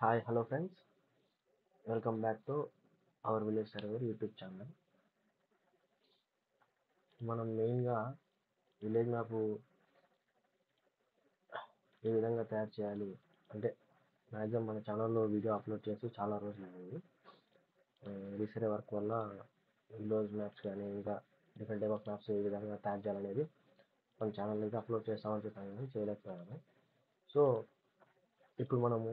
Hi, hello friends. Welcome back to our village survey YouTube channel. మనం మెయిన్గా village map ఏ విధంగా తయారు చేయాలి అంటే మ్యాక్సిమం మన ఛానల్లో వీడియో అప్లోడ్ చేసి చాలా రోజులు అయింది. రీసెంట్ వర్క్ వల్ల విలేజ్ మ్యాప్స్ కానీ ఇంకా డిఫరెంట్ టైప్ ఆఫ్ మ్యాప్స్ ఏ విధంగా తయారు చేయాలనేది మన ఛానల్ అయితే అప్లోడ్ చేస్తామని చెప్పాను కానీ చేయలేకపోయాను. సో ఇప్పుడు మనము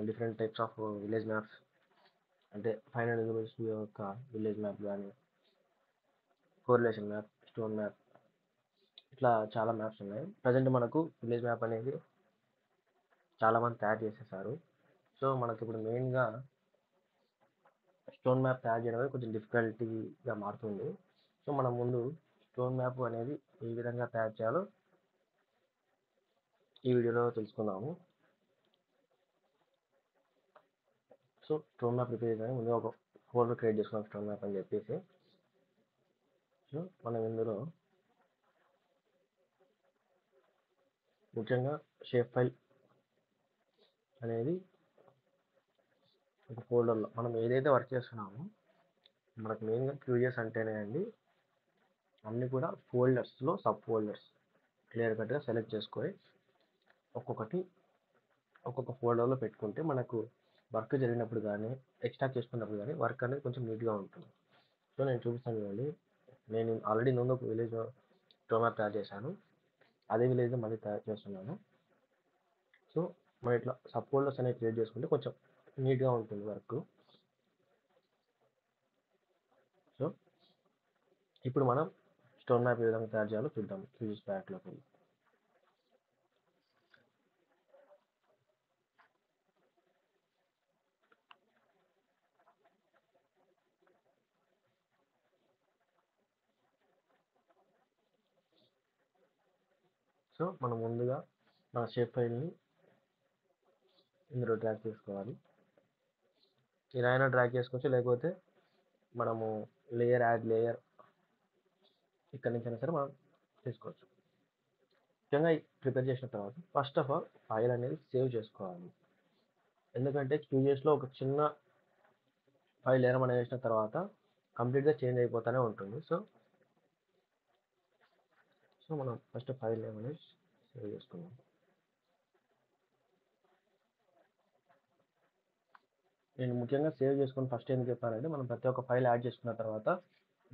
different types of village maps అంటే 500 కిలోమీటర్స్ యొక్క విలేజ్ మ్యాప్ కానీ కోరిలేషన్ మ్యాప్, స్టోన్ మ్యాప్ ఇట్లా చాలా మ్యాప్స్ ఉన్నాయి. ప్రజెంట్ మనకు విలేజ్ మ్యాప్ అనేది చాలామంది తయారు చేసేసారు. సో మనకి ఇప్పుడు మెయిన్గా స్టోన్ మ్యాప్ తయారు చేయడం అనేది కొంచెం డిఫికల్టీగా మారుతుంది. సో మనం ముందు స్టోన్ మ్యాప్ అనేది ఏ విధంగా తయారు చేయాలో ఈ వీడియోలో తెలుసుకుందాము. సో స్టోన్ మ్యాప్ ప్రిపేర్ చేయడానికి ముందు ఒక ఫోల్డర్ క్రియేట్ చేసుకున్నాం స్టోన్ మ్యాప్ అని చెప్పేసి. సో మనం ఇందులో ముఖ్యంగా షేప్ ఫైల్ అనేది ఒక ఫోల్డర్లో మనం ఏదైతే వర్క్ చేస్తున్నామో మనకు మెయిన్గా క్యూరియస్ అంటేనే అండి అన్నీ కూడా ఫోల్డర్స్లో సబ్ ఫోల్డర్స్ క్లియర్ కట్గా సెలెక్ట్ చేసుకొని ఒక్కొక్కటి ఒక్కొక్క ఫోల్డర్లో పెట్టుకుంటే మనకు వర్క్ జరిగినప్పుడు కానీ ఎక్స్ట్రాక్ట్ చేసుకున్నప్పుడు కానీ వర్క్ అనేది కొంచెం నీట్గా ఉంటుంది. సో నేను చూపిస్తాను చూడండి. నేను ఆల్రెడీ ముందు ఒక విలేజ్ టోమాప్ తయారు చేశాను. అదే విలేజ్ మళ్ళీ తయారు చేస్తున్నాను. సో మనం ఇట్లా సబ్ ఫోల్డర్స్ అనేవి క్రియేట్ చేసుకుంటే కొంచెం నీట్గా ఉంటుంది వర్క్. సో ఇప్పుడు మనం స్టోన్ మ్యాప్ ఏ విధంగా తయారు చేయాలో చూద్దాం. క్యూజిస్ ప్యాక్లోకి సో మనం ముందుగా మన షేప్ ఫైల్ని ఇందులో డ్రాగ్ చేసుకోవాలి. ఇలా అయినా డ్రాగ్ చేసుకోవచ్చు, లేకపోతే మనము లేయర్ యాడ్ లేయర్ ఇక్కడి నుంచి అయినా సరే మనం తీసుకోవచ్చు. ముఖ్యంగా ప్రిపేర్ చేసిన తర్వాత ఫస్ట్ ఆఫ్ ఆల్ ఫైల్ అనేది సేవ్ చేసుకోవాలి. ఎందుకంటే క్యూజియస్లో ఒక చిన్న ఫైల్ లేయర్ మనం వేసిన తర్వాత కంప్లీట్గా చేంజ్ అయిపోతూనే ఉంటుంది. సో మనం ఫస్ట్ ఫైల్ నేమ్ అనేది సేవ్ చేసుకున్నాం. నేను ముఖ్యంగా సేవ్ చేసుకుని ఫస్ట్ ఎందుకు చెప్పానంటే మనం ప్రతి ఒక్క ఫైల్ యాడ్ చేసుకున్న తర్వాత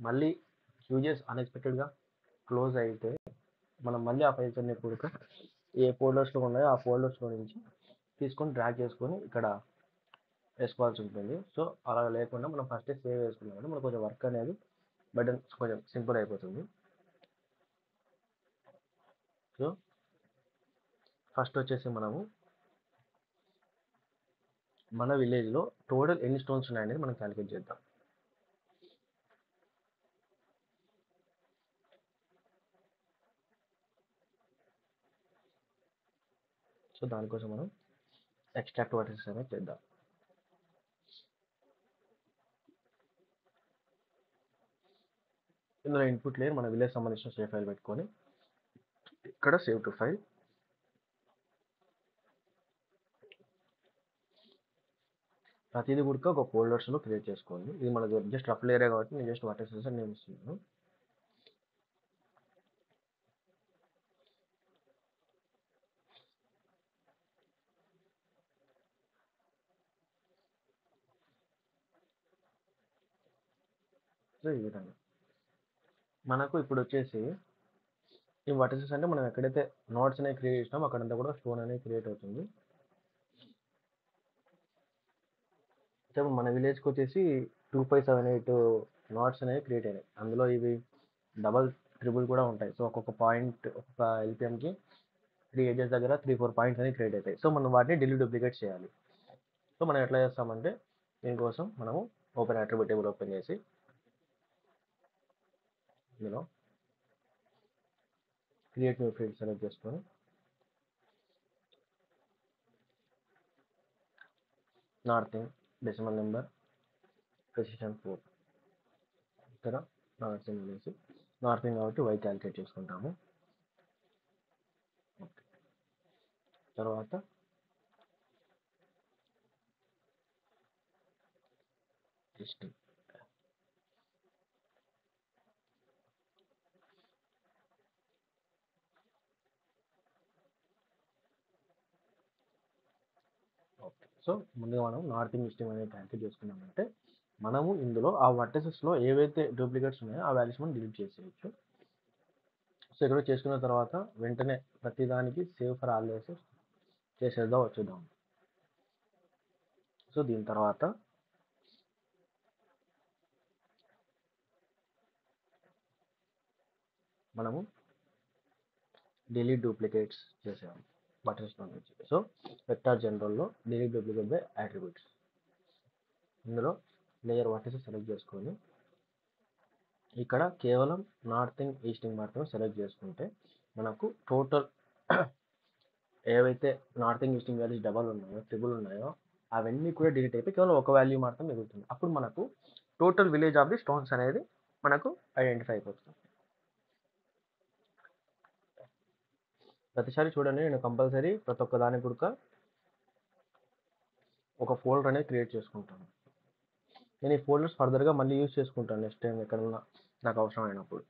మళ్ళీ క్యూజియస్ అన్ఎక్స్పెక్టెడ్గా క్లోజ్ అయితే మనం మళ్ళీ ఆ ఫైల్స్ అన్ని కూడా ఏ ఫోల్డర్స్లో ఉన్నాయో ఆ ఫోల్డర్స్లో నుంచి తీసుకొని డ్రాగ్ చేసుకొని ఇక్కడ వేసుకోవాల్సి ఉంటుంది. సో అలా లేకుండా మనం ఫస్ట్ సేవ్ చేసుకున్నామంటే మనకు కొంచెం వర్క్ అనేది బటన్ కొంచెం సింపుల్ అయిపోతుంది. సో ఫస్ట్ వచ్చేసి మనము మన విలేజ్లో టోటల్ ఎన్ని స్టోన్స్ ఉన్నాయనేది మనం క్యాలిక్యులేట్ చేద్దాం. సో దానికోసం మనం ఎక్స్ట్రాక్ట్ వర్టిసెస్ అనేది చేద్దాం. ఇందులో ఇన్పుట్ లేయర్ మన విలేజ్ సంబంధించిన సేవ్ ఫైల్ పెట్టుకొని ఇక్కడ సేవ్ టు ఫైల్ ప్రతిదీ కూడా ఒక ఫోల్డర్స్లో క్రియేట్ చేసుకోండి. ఇది మనకు జస్ట్ రఫ్ లేయరే కాబట్టి నేను జస్ట్ వర్టిసెస్ అని నేను ఇస్తున్నాను. సో ఈ విధంగా మనకు ఇప్పుడు వచ్చేసి ఈ వర్టిసెస్ అంటే మనం ఎక్కడైతే నోట్స్ అనేవి క్రియేట్ చేసినామో అక్కడంతా కూడా స్టోన్ అనేది క్రియేట్ అవుతుంది. సో మన విలేజ్కి వచ్చేసి 2578 నోట్స్ అనేవి క్రియేట్ అయినాయి. అందులో ఇవి డబల్ ట్రిపుల్ కూడా ఉంటాయి. సో ఒక్కొక్క పాయింట్ ఒక్కొక్క ఎల్పిఎంకి 3 ఎడ్జెస్ దగ్గర 3-4 పాయింట్స్ అనేవి క్రియేట్ అవుతాయి. సో మనం వాటిని డిలీట్ డూప్లికేట్ చేయాలి. సో మనం ఎట్లా చేస్తామంటే దీనికోసం మనము ఓపెన్ అట్రిబ్యూట్ టేబుల్ ఓపెన్ చేసి ఇందులో క్రియేట్ న్యూ ఫీల్డ్ సెలెక్ట్ చేసుకొని నార్తింగ్ డెసిమల్ నెంబర్ ప్రెసిషన్ 4 ఇక్కడ నార్తింగ్ వేసి నార్తింగ్ కాబట్టి వై క్యాలిక్యులేట్ చేసుకుంటాము. తర్వాత లిస్టింగ్. ఓకే. సో ముందుగా మనం నార్త్ లిస్టింగ్ అనేది క్యాన్సిల్ చేసుకున్నామంటే మనము ఇందులో ఆ వర్టిసెస్లో ఏవైతే డూప్లికేట్స్ ఉన్నాయో ఆ వాల్యూస్ మనం డిలీట్ చేసేయచ్చు. సో ఇక్కడ చేసుకున్న తర్వాత వెంటనే ప్రతిదానికి సేవ్ ఫర్ ఆల్ చేసేద్దాం వచ్చేద్దాం. సో దీని తర్వాత మనము డిలీట్ డూప్లికేట్స్ చేసాము బటన్స్ నుంచి. సో వెక్టార్ జనరల్లో డిలీట్ డూప్లికేట్ బై అట్రిబ్యూట్స్, ఇందులో లేయర్ వర్టిసెస్ సెలెక్ట్ చేసుకొని ఇక్కడ కేవలం నార్తింగ్ ఈస్టింగ్ మాత్రమే సెలెక్ట్ చేసుకుంటే మనకు టోటల్ ఏవైతే నార్తింగ్ ఈస్టింగ్ వాల్యూస్ డబల్ ఉన్నాయో ట్రిబుల్ ఉన్నాయో అవన్నీ కూడా డిలీట్ అయిపోయి కేవలం ఒక వాల్యూ మాత్రం మిగులుతుంది. అప్పుడు మనకు total village of the stones అనేది మనకు ఐడెంటిఫై అయిపోతుంది. ప్రతిసారి చూడండి, నేను కంపల్సరీ ప్రతి ఒక్క దాని కూడా ఒక ఫోల్డర్ అనేది క్రియేట్ చేసుకుంటాను. నేను ఈ ఫోల్డర్స్ ఫర్దర్గా మళ్ళీ యూజ్ చేసుకుంటాను నెక్స్ట్ టైం ఎక్కడన్నా నాకు అవసరం అయినప్పుడు.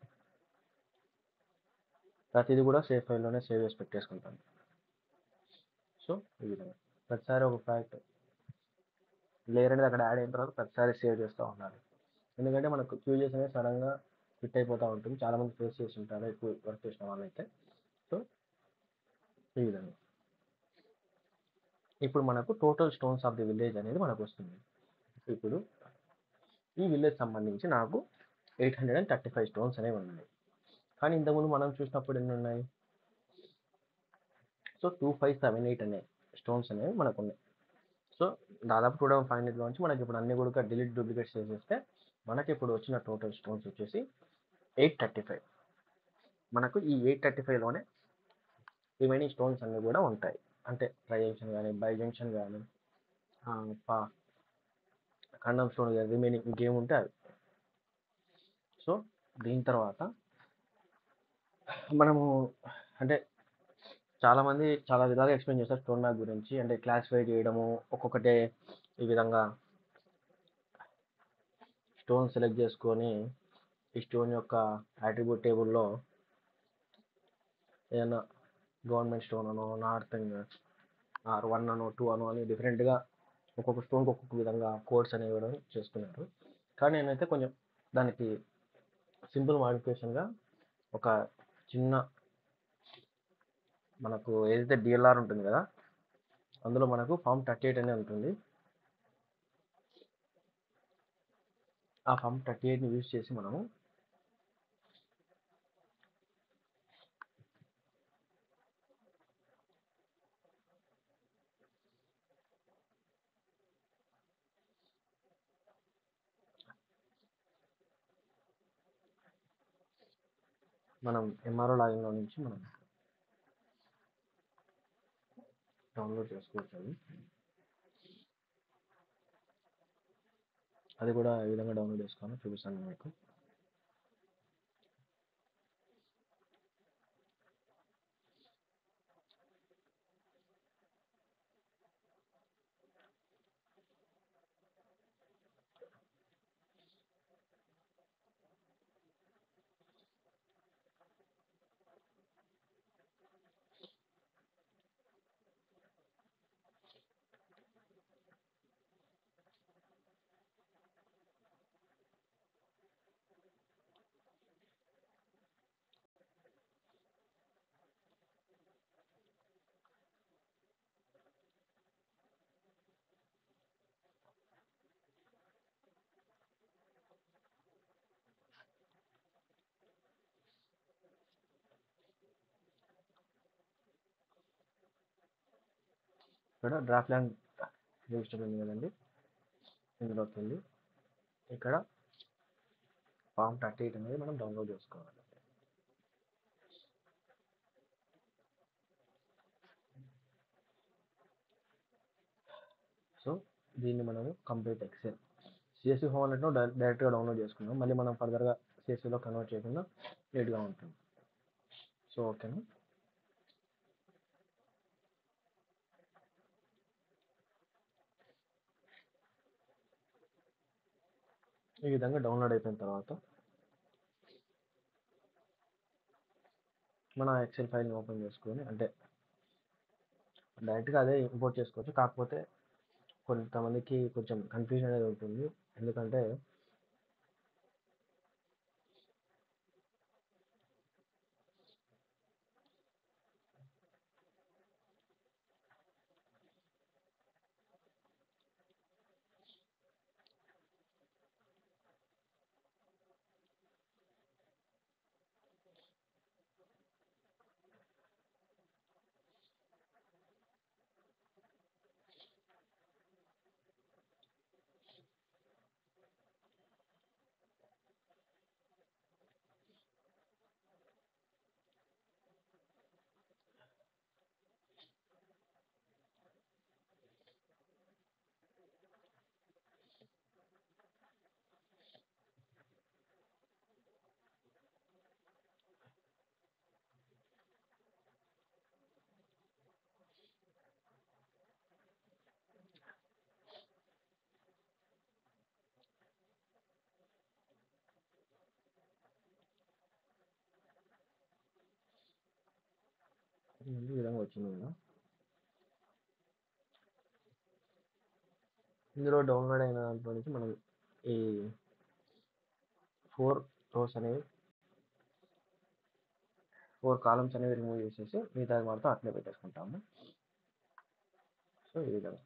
ప్రతిదీ కూడా సేవ్ ఫైల్లోనే సేవ్ చేసి పెట్టేసుకుంటాను. సో ఈ విధంగా ప్రతిసారి ఒక ఫ్యాక్ట్ లేయర్ అనేది అక్కడ యాడ్ అయిన తర్వాత ప్రతిసారి సేవ్ చేస్తూ ఉండాలి. ఎందుకంటే మనకు క్యూజెస్ అనేది సడన్గా ఫిట్ అయిపోతూ ఉంటుంది. చాలామంది ఫేస్ చేసి ఉంటారు ఎక్కువ వర్క్ చేసిన వాళ్ళైతే. సో ఈ విధంగా ఇప్పుడు మనకు total stones of the village అనేది మనకు వస్తుంది. ఇప్పుడు ఈ విలేజ్ సంబంధించి నాకు 835 స్టోన్స్ అనేవి ఉన్నాయి. కానీ ఇంతకుముందు మనం చూసినప్పుడు ఎన్ని ఉన్నాయి? సో 2578 అనే స్టోన్స్ అనేవి మనకు ఉన్నాయి. సో దాదాపు 2500 నుంచి మనకి ఇప్పుడు అన్ని కూడా డిలీట్ డూప్లికేట్స్ చేసేస్తే మనకి ఇప్పుడు వచ్చిన టోటల్ స్టోన్స్ వచ్చేసి 835. మనకు ఈ 835లోనే రిమైనింగ్ స్టోన్స్ అన్నీ కూడా ఉంటాయి. అంటే ట్రై జంక్షన్ కానీ బై జంక్షన్ కానీ ఖండం స్టోన్ కానీ రిమైనింగ్ ఇంకేముంటే అవి. సో దీని తర్వాత మనము అంటే చాలామంది చాలా విధాలుగా ఎక్స్ప్లెయిన్ చేస్తారు స్టోన్ మ్యాప్ గురించి. అంటే క్లాసిఫై చేయడము, ఒక్కొక్కటే ఈ విధంగా స్టోన్ సెలెక్ట్ చేసుకొని ఈ స్టోన్ యొక్క అట్రిబ్యూట్ టేబుల్లో ఏదైనా గవర్నమెంట్ స్టోన్ అనో నార్తింగ్ R1 అనో 2 అనో అని డిఫరెంట్గా ఒక్కొక్క స్టోన్కి ఒక్కొక్క విధంగా కోడ్స్ అనేవి ఇవ్వడం చేస్తున్నారు. కానీ నేనైతే కొంచెం దానికి సింపుల్ మాడిఫికేషన్గా ఒక చిన్న మనకు ఏదైతే డిఎల్ఆర్ ఉంటుంది కదా, అందులో మనకు ఫామ్ 38 అనే ఉంటుంది. ఆ ఫామ్ 38ని యూజ్ చేసి మనము ఎంఆర్ఓ లాగిన్లో నుంచి మనం డౌన్లోడ్ చేసుకోవచ్చు. అది కూడా ఏ విధంగా డౌన్లోడ్ చేసుకోవాలో చూపిస్తాను మీకు. ఇక్కడ డ్రాఫ్ట్ ల్యాండ్ రిజిస్టర్ ఉంది కదండి, ఇందులోకి వెళ్ళి ఇక్కడ ఫామ్ 38 అనేది మనం డౌన్లోడ్ చేసుకోవాలి. సో దీన్ని మనము కంప్లీట్ ఎక్సెల్ సిఎస్సి హోమ్ అన్నట్టు డైరెక్ట్గా డౌన్లోడ్ చేసుకున్నాం. మళ్ళీ మనం ఫర్దర్గా సిఎస్సిలో కన్వర్ట్ చేయకుండా లేట్గా ఉంటుంది. సో ఓకేనా. ఈ విధంగా డౌన్లోడ్ అయిపోయిన తర్వాత మన ఎక్సెల్ ఫైల్ని ఓపెన్ చేసుకొని, అంటే డైరెక్ట్గా అదే ఇంపోర్ట్ చేసుకోవచ్చు. కాకపోతే కొంతమందికి కొంచెం కన్ఫ్యూజన్ అనేది ఉంటుంది. ఎందుకంటే ఈ విధంగా వచ్చింది కదా. ఇందులో డౌన్లోడ్ అయిన దాంట్లో నుంచి మనం ఈ 4 రోస్ అనేవి 4 కాలమ్స్ అనేవి రిమూవ్ చేసేసి మిగతాది మాత్రం అట్లే పెట్టేసుకుంటాము. సో ఈ విధంగా.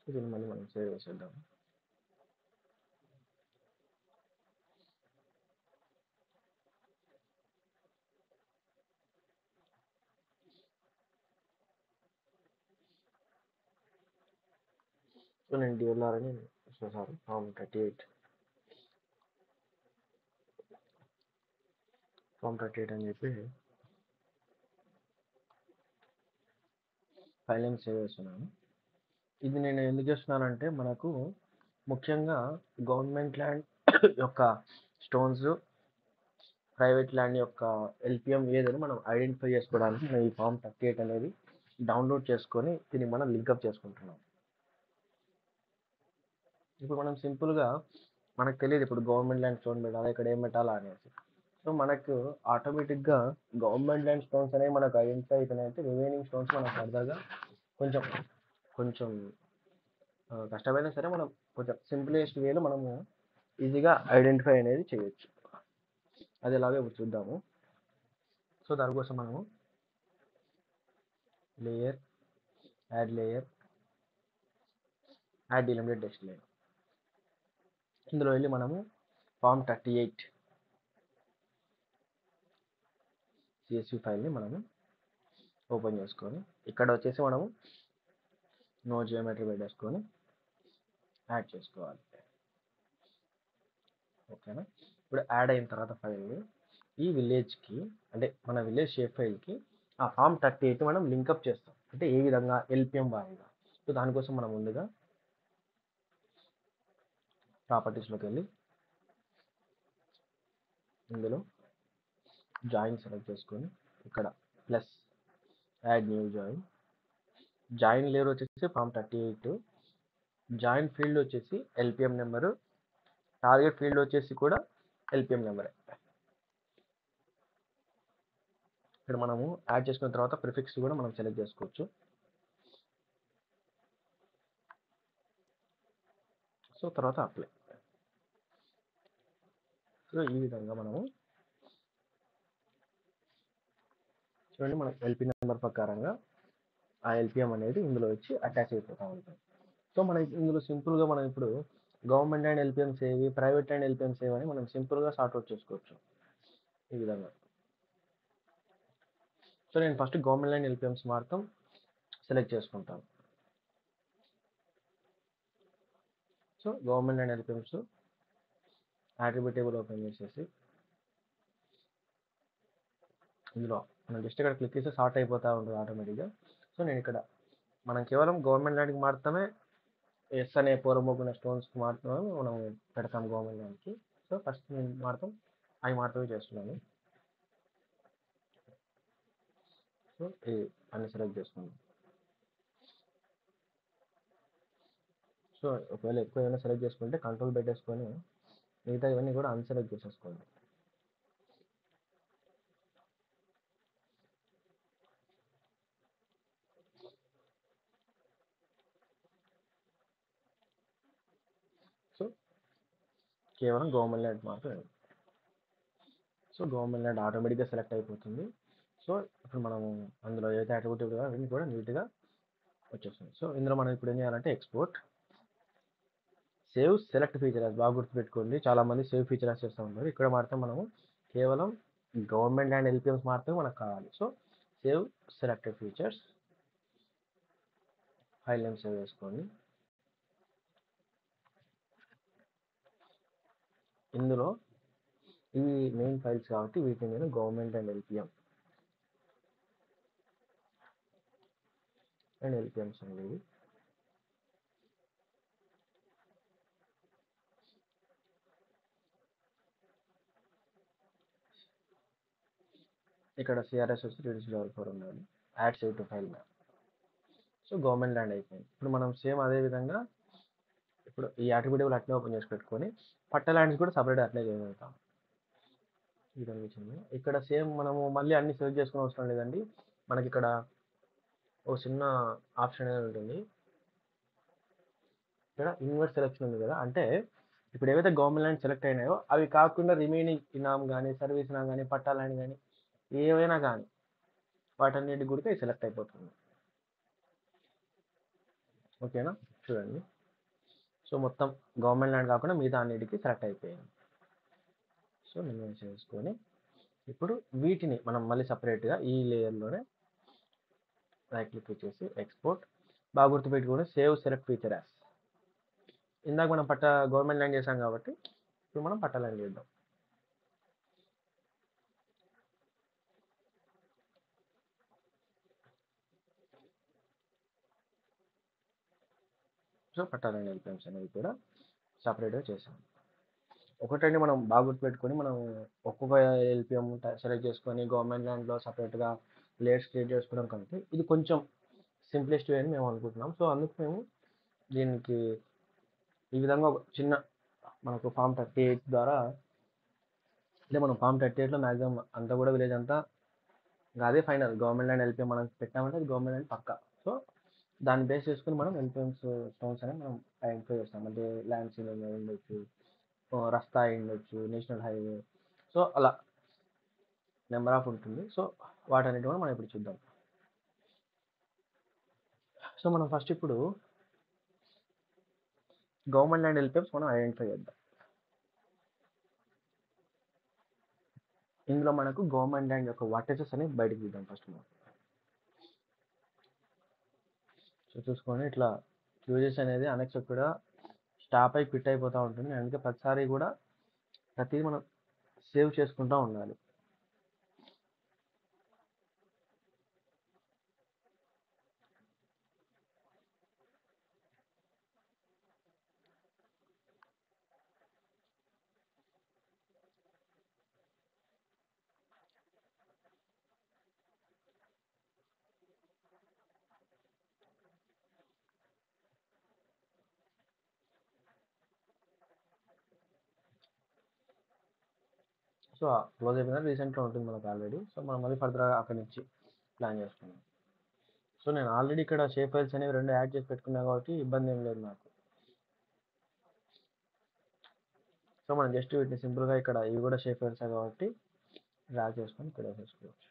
సో దీన్ని మళ్ళీ మనం సేవ్ చేసేద్దాం. సో నేను DLR అని సారీ ఫామ్ 38 అని చెప్పి ఫైల్ నేమ్ సేవ్ చేస్తున్నాను. ఇది నేను ఎందుకు చేస్తున్నానంటే మనకు ముఖ్యంగా గవర్నమెంట్ ల్యాండ్ యొక్క స్టోన్స్, ప్రైవేట్ ల్యాండ్ యొక్క LPM ఏదని మనం ఐడెంటిఫై చేసుకోవడానికి మనం ఈ ఫామ్ 38 అనేది డౌన్లోడ్ చేసుకొని దీన్ని మనం లింకప్ చేసుకుంటున్నాం. ఇప్పుడు మనం సింపుల్గా మనకు తెలియదు ఇప్పుడు గవర్నమెంట్ ల్యాండ్ స్టోన్ పెట్టాలా, ఇక్కడ ఏం పెట్టాలా అనేసి. సో మనకు ఆటోమేటిక్గా గవర్నమెంట్ ల్యాండ్ స్టోన్స్ అనేవి మనకు ఐడెంటిఫై అయిపోయినాయంటే రిమైనింగ్ స్టోన్స్ మనం ఫర్దర్గా కొంచెం కొంచెం కష్టమైనా సరే మనం కొంచెం సింప్లెస్ట్ వేలో మనము ఈజీగా ఐడెంటిఫై అనేది చేయొచ్చు. అది ఎలాగో ఇప్పుడు చూద్దాము. సో దానికోసం మనము layer, add layer, add delimited text layer, ఇందులో వెళ్ళి మనము ఫామ్ 38 CSV ఫైల్ని మనము ఓపెన్ చేసుకొని ఇక్కడ వచ్చేసి మనము నో జియోమెట్రీ పెట్టేసుకొని యాడ్ చేసుకోవాలి. ఓకేనా. ఇప్పుడు యాడ్ అయిన తర్వాత ఫైల్ ఈ విలేజ్కి, అంటే మన విలేజ్ షేప్ ఫైల్కి ఆ ఫామ్ 38 మనం లింకప్ చేస్తాం. అంటే ఏ విధంగా LPM వారీగా. సో దానికోసం మనం ముందుగా ప్రాపర్టీస్లోకి వెళ్ళి ఇందులో జాయిన్ సెలెక్ట్ చేసుకొని ఇక్కడ plus add new join layer వచ్చేసి ఫామ్ 38, జాయిన్ ఫీల్డ్ వచ్చేసి LPM నెంబరు, టార్గెట్ ఫీల్డ్ వచ్చేసి కూడా LPM నెంబరే. ఇక్కడ మనము యాడ్ చేసుకున్న తర్వాత ప్రిఫిక్స్ కూడా మనం సెలెక్ట్ చేసుకోవచ్చు. సో తర్వాత అప్లై. సో ఈ విధంగా మనము చూడండి మనకు LP నెంబర్ ప్రకారంగా ఆ LPM అనేది ఇందులో వచ్చి అటాచ్ అయిపోతూ ఉంటుంది. సో మనం ఇందులో సింపుల్గా మనం ఇప్పుడు government land LPM save, private land LPM save అని మనం సింపుల్గా సార్ట్అవుట్ చేసుకోవచ్చు ఈ విధంగా. సో నేను ఫస్ట్ గవర్నమెంట్ ల్యాండ్ LPMస్ మాత్రం సెలెక్ట్ చేసుకుంటాను. సో గవర్నమెంట్ ల్యాండ్ LPMస్ అట్రిబ్యూట్ టేబుల్ ఓపెన్ చేసేసి ఇందులో మనం జస్ట్ ఇక్కడ క్లిక్ చేస్తే సార్ట్ అయిపోతూ ఉంటుంది ఆటోమేటిక్గా. సో నేను ఇక్కడ మనం కేవలం గవర్నమెంట్ ల్యాండ్కి మాత్రమే ఎస్ అనే పూర్వమోగిన స్టోన్స్కి మాత్రమే మనం పెడతాం గవర్నమెంట్ ల్యాండ్కి. సో ఫస్ట్ నేను మాత్రం అవి మాత్రమే చేస్తున్నాను. సో అన్ని సెలెక్ట్ చేసుకున్నాను. సో ఒకవేళ ఎక్కువ ఏమైనా సెలెక్ట్ చేసుకుంటే కంట్రోల్ పెట్టేసుకొని మిగతా ఇవన్నీ కూడా అన్సెలెక్ట్ చేసేసుకోండి. సో కేవలం గవర్నమెంట్ ల్యాండ్ మాత్రమే. సో గవర్నమెంట్ ల్యాండ్ ఆటోమేటిక్గా సెలెక్ట్ అయిపోతుంది. సో ఇప్పుడు మనము అందులో ఏదైతే అట్రిబ్యూట్ అవన్నీ కూడా నీట్గా వచ్చేస్తుంది. సో ఇందులో మనం ఇప్పుడు ఏం చేయాలంటే export save select feature as బాగా గుర్తుపెట్టుకోండి. చాలామంది సేవ్ ఫీచర్ యాజ్ చేస్తూ ఉంటారు. ఇక్కడ మాత్రం మనము కేవలం గవర్నమెంట్ ల్యాండ్ ఎల్పిఎమ్స్ మాత్రమే మనకు కావాలి. So save selected features file name save చేసుకోండి. ఇందులో ఇవి మెయిన్ ఫైల్స్ కాబట్టి వీటిని నేను గవర్నమెంట్ అండ్ ఎల్పిఎం అండ్ ఎల్పిఎమ్స్ అనేవి ఇక్కడ సిఆర్ఎస్ వచ్చి రిడ్యూస్ డెవలపర్ ఉండాలి. Add save to file map. So government land అయిపోయింది. ఇప్పుడు మనం సేమ్ అదే విధంగా ఇప్పుడు ఈ అట్రిబ్యూటబుల్ అట్లే ఓపెన్ చేసి పెట్టుకొని పట్ట ల్యాండ్స్ కూడా సపరేట్ అట్లే చేయగలుగుతాం. ఇది కనిపించింది. ఇక్కడ సేమ్ మనము మళ్ళీ అన్ని సెలెక్ట్ చేసుకుని అవసరం లేదండి. మనకి ఇక్కడ ఒక చిన్న ఆప్షన్ అనేది ఉంటుంది. ఇక్కడ ఇన్వర్స్ సెలెక్షన్ ఉంది కదా, అంటే ఇప్పుడు ఏవైతే గవర్నమెంట్ ల్యాండ్ సెలెక్ట్ అయినాయో అవి కాకుండా రిమైనింగ్ ఇనామ్ కానీ సర్వీస్ ఇనామ్ కానీ పట్టా ల్యాండ్ కానీ ఏవైనా కానీ వాటన్నిటి కూడా సెలెక్ట్ అయిపోతుంది. ఓకేనా, చూడండి. సో మొత్తం గవర్నమెంట్ ల్యాండ్ కాకుండా మిగతా అన్నిటికీ సెలెక్ట్ అయిపోయింది. సో నేను చేసుకొని ఇప్పుడు వీటిని మనం మళ్ళీ సపరేట్గా ఈ లేయర్లోనే రైట్ క్లిక్ చేసి ఎక్స్పోర్ట్ బాగా గుర్తుపెట్టుకొని సేవ్ సెలెక్ట్ ఫీచర్ యాస్. ఇందాక మనం గవర్నమెంట్ ల్యాండ్ చేసాం కాబట్టి ఇప్పుడు మనం పట్టా ల్యాండ్ చేద్దాం. సో పట్టా ల్యాండ్ ఎల్పిఎమ్స్ అనేవి కూడా సపరేట్గా చేసాం. ఒకటండి మనం బాగా గుర్తుపెట్టుకొని మనం ఒక్కొక్క ఎల్పిఎం సెలెక్ట్ చేసుకొని గవర్నమెంట్ ల్యాండ్లో సపరేట్గా లేయర్స్ క్రియేట్ చేసుకోవడం కంటే ఇది కొంచెం సింప్లెస్ట్ వే అని మేము అనుకుంటున్నాం. సో అందుకు మేము దీనికి ఈ విధంగా ఒక చిన్న మనకు ఫామ్ 38 ద్వారా, అంటే మనం ఫామ్ 38లో మ్యాక్సిమం అంతా కూడా విలేజ్ అంతా అదే ఫైనల్ గవర్నమెంట్ ల్యాండ్ ఎల్పిఎం మనం పెట్టామంటే అది గవర్నమెంట్ ల్యాండ్ పక్కా. సో దాన్ని బేస్ చేసుకుని మనం ఎల్పిఎమ్స్ స్టోన్స్ అనేది మనం ఐడెంటిఫై చేస్తాం. అంటే ల్యాండ్ సీలింగ్ అయి ఉండొచ్చు, రస్తా అయి ఉండొచ్చు, నేషనల్ హైవే. సో అలా నెంబర్ ఆఫ్ ఉంటుంది. సో వాటన్నిటి కూడా మనం ఇప్పుడు చూద్దాం. సో మనం ఫస్ట్ ఇప్పుడు గవర్నమెంట్ ల్యాండ్ ఎల్పిఎమ్స్ మనం ఐడెంటిఫై చేద్దాం. ఇందులో మనకు గవర్నమెంట్ ల్యాండ్ యొక్క వర్టెసెస్ అనేవి బయటకు తీద్దాం ఫస్ట్ మనం. సో చూసుకొని ఇట్లా క్యూజెస్ అనేది అన్ఎక్స్పెక్టెడ్గా స్టాప్ అయి క్విట్ అయిపోతూ ఉంటుంది. అందుకే ప్రతిసారి కూడా ప్రతిదీ మనం సేవ్ చేసుకుంటూ ఉండాలి. సో క్లోజ్ అయిపోయినా రీసెంట్లో ఉంటుంది మనకు ఆల్రెడీ. సో మనం మళ్ళీ ఫర్దర్ అక్కడి నుంచి ప్లాన్ చేసుకున్నాం. సో నేను ఆల్రెడీ ఇక్కడ షేప్ ఫైల్స్ అనేవి 2 యాడ్ చేసి పెట్టుకున్నా కాబట్టి ఇబ్బంది ఏం లేదు నాకు. సో మనం జస్ట్ వీటిని సింపుల్గా ఇక్కడ ఇవి కూడా షేప్ ఫైల్స్ కాబట్టి డ్రా చేసుకొని ఇక్కడ వేసేసుకోవచ్చు.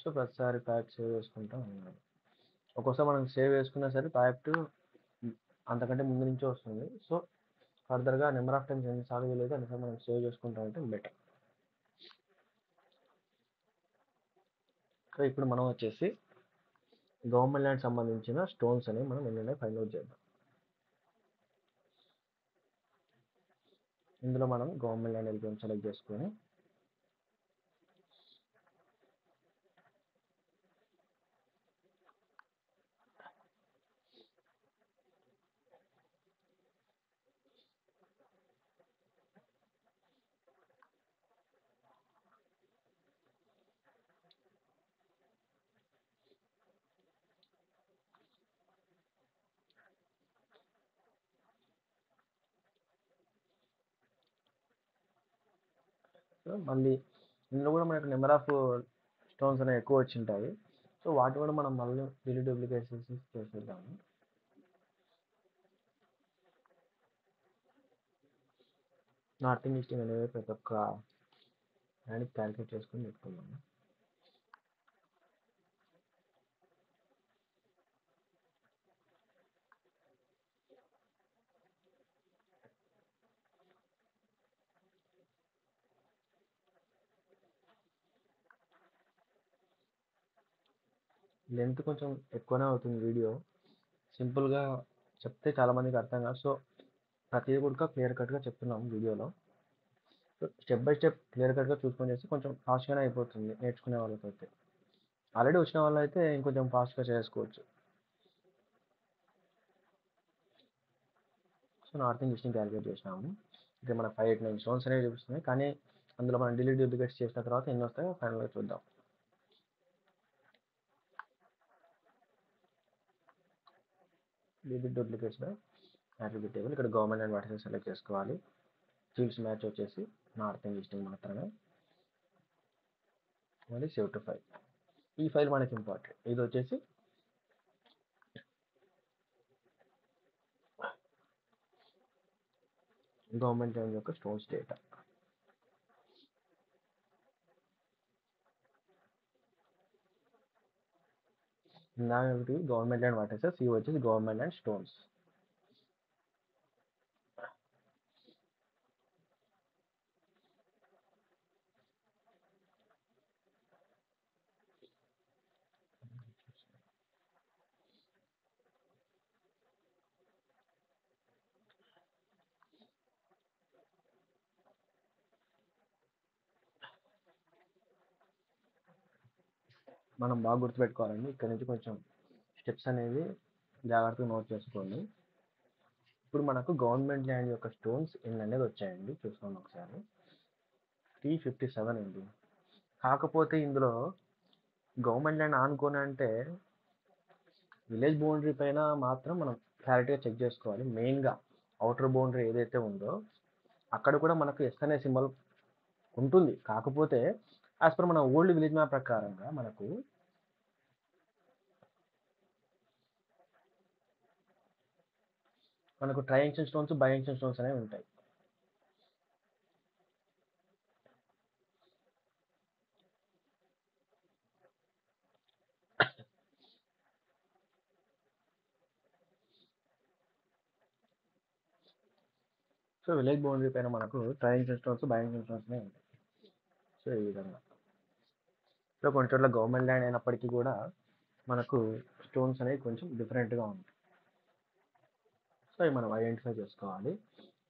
సో ప్రతిసారి ప్యాక్ సేవ్ చేసుకుంటూ ఉన్నాను. ఒక్కోసారి మనం సేవ్ చేసుకున్నా సరే ప్యాక్ట్ అంతకంటే ముందు నుంచే వస్తుంది. సో ఫర్దర్గా నెంబర్ ఆఫ్ టైమ్స్ ఎన్నిసార్లు వీలైతే అన్నిసార్లు మనం సేవ్ చేసుకుంటూ ఉంటే బెటర్. సో ఇప్పుడు మనం వచ్చేసి గవర్నమెంట్ ల్యాండ్ సంబంధించిన స్టోన్స్ అనేవి మనం ఎన్నైనా ఫైండ్ అవుట్ చేద్దాం. ఇందులో మనం గవర్నమెంట్ ల్యాండ్ ఎల్పిఎం సెలెక్ట్ చేసుకొని సో మళ్ళీ ఇందులో కూడా మనకు నెంబర్ ఆఫ్ స్టోన్స్ అనేవి ఎక్కువ వచ్చి ఉంటాయి. సో వాటి కూడా మనం మళ్ళీ డూప్లికేట్ చేసేద్దాము. నార్తింగ్ ఈస్టింగ్ అనేది ప్రతి ఒక్క దానికి క్యాలిక్యులేట్ చేసుకొని పెట్టుకున్నాము. లెంత్ కొంచెం ఎక్కువనే అవుతుంది వీడియో. సింపుల్గా చెప్తే చాలామందికి అర్థం కాదు. సో ప్రతిదీ కూడా క్లియర్ కట్గా చెప్తున్నాం వీడియోలో. So step by step clear కట్గా చూసుకొని చేస్తే కొంచెం ఫాస్ట్గానే అయిపోతుంది నేర్చుకునే వాళ్ళకైతే. ఆల్రెడీ వచ్చిన వాళ్ళు అయితే ఇంకొంచెం ఫాస్ట్గా చేసుకోవచ్చు. సో నార్తింగ్ ఈస్టింగ్ క్యాలిక్యులేట్ చేసినాము. ఇక్కడ మన 589 స్టోన్స్ అనేవి చూపిస్తున్నాయి, కానీ అందులో మనం డిలీట్ డూప్లికేట్స్ చేసిన తర్వాత ఎన్ని వస్తాయో ఫైనల్గా చూద్దాం. Delete duplicates attribute table. ఇక్కడ గవర్నమెంట్ అండ్ వాటిని సెలెక్ట్ చేసుకోవాలి. ఫీల్డ్స్ మ్యాచ్ వచ్చేసి నార్తింగ్ ఈస్టింగ్ మాత్రమే. మళ్ళీ సేవ్ టు ఫైల్. ఈ ఫైల్ మనకి ఇంపార్టెంట్. ఇది వచ్చేసి గవర్నమెంట్ ల్యాండ్ యొక్క స్టోన్స్ డేటా. ఇందాక గవర్నమెంట్ ల్యాండ్ వాటర్స్, సి వచ్చేసి గవర్నమెంట్ ల్యాండ్ స్టోన్స్. మనం బాగా గుర్తుపెట్టుకోవాలండి. ఇక్కడ నుంచి కొంచెం స్టెప్స్ అనేవి జాగ్రత్తగా నోట్ చేసుకోండి. ఇప్పుడు మనకు గవర్నమెంట్ ల్యాండ్ యొక్క స్టోన్స్ ఎన్ని అనేది వచ్చాయండి, చూసుకోండి ఒకసారి. 357 ఉంది. కాకపోతే ఇందులో గవర్నమెంట్ ల్యాండ్ ఆనుకొని అంటే విలేజ్ బౌండరీ పైన మాత్రం మనం క్లారిటీగా చెక్ చేసుకోవాలి. మెయిన్గా అవుటర్ బౌండరీ ఏదైతే ఉందో అక్కడ కూడా మనకు ఎస్ అనే సింబల్ ఉంటుంది. కాకపోతే యాజ్ పర్ మన ఓల్డ్ విలేజ్ మ్యాప్ ప్రకారంగా మనకు ట్రయాంక్షన్ స్టోన్స్, బైయాంక్షన్ స్టోన్స్ అనేవి ఉంటాయి. సో విలేజ్ బౌండరీ పైన మనకు ట్రయాంక్షన్ స్టోన్స్, బైయాంక్షన్ స్టోన్స్ ఉంటాయి. సో ఈ విధంగా. సో కొన్ని చోట్ల గవర్నమెంట్ ల్యాండ్ అయినప్పటికీ కూడా మనకు స్టోన్స్ అనేవి కొంచెం డిఫరెంట్గా ఉంటాయి. సో ఇవి మనం ఐడెంటిఫై చేసుకోవాలి.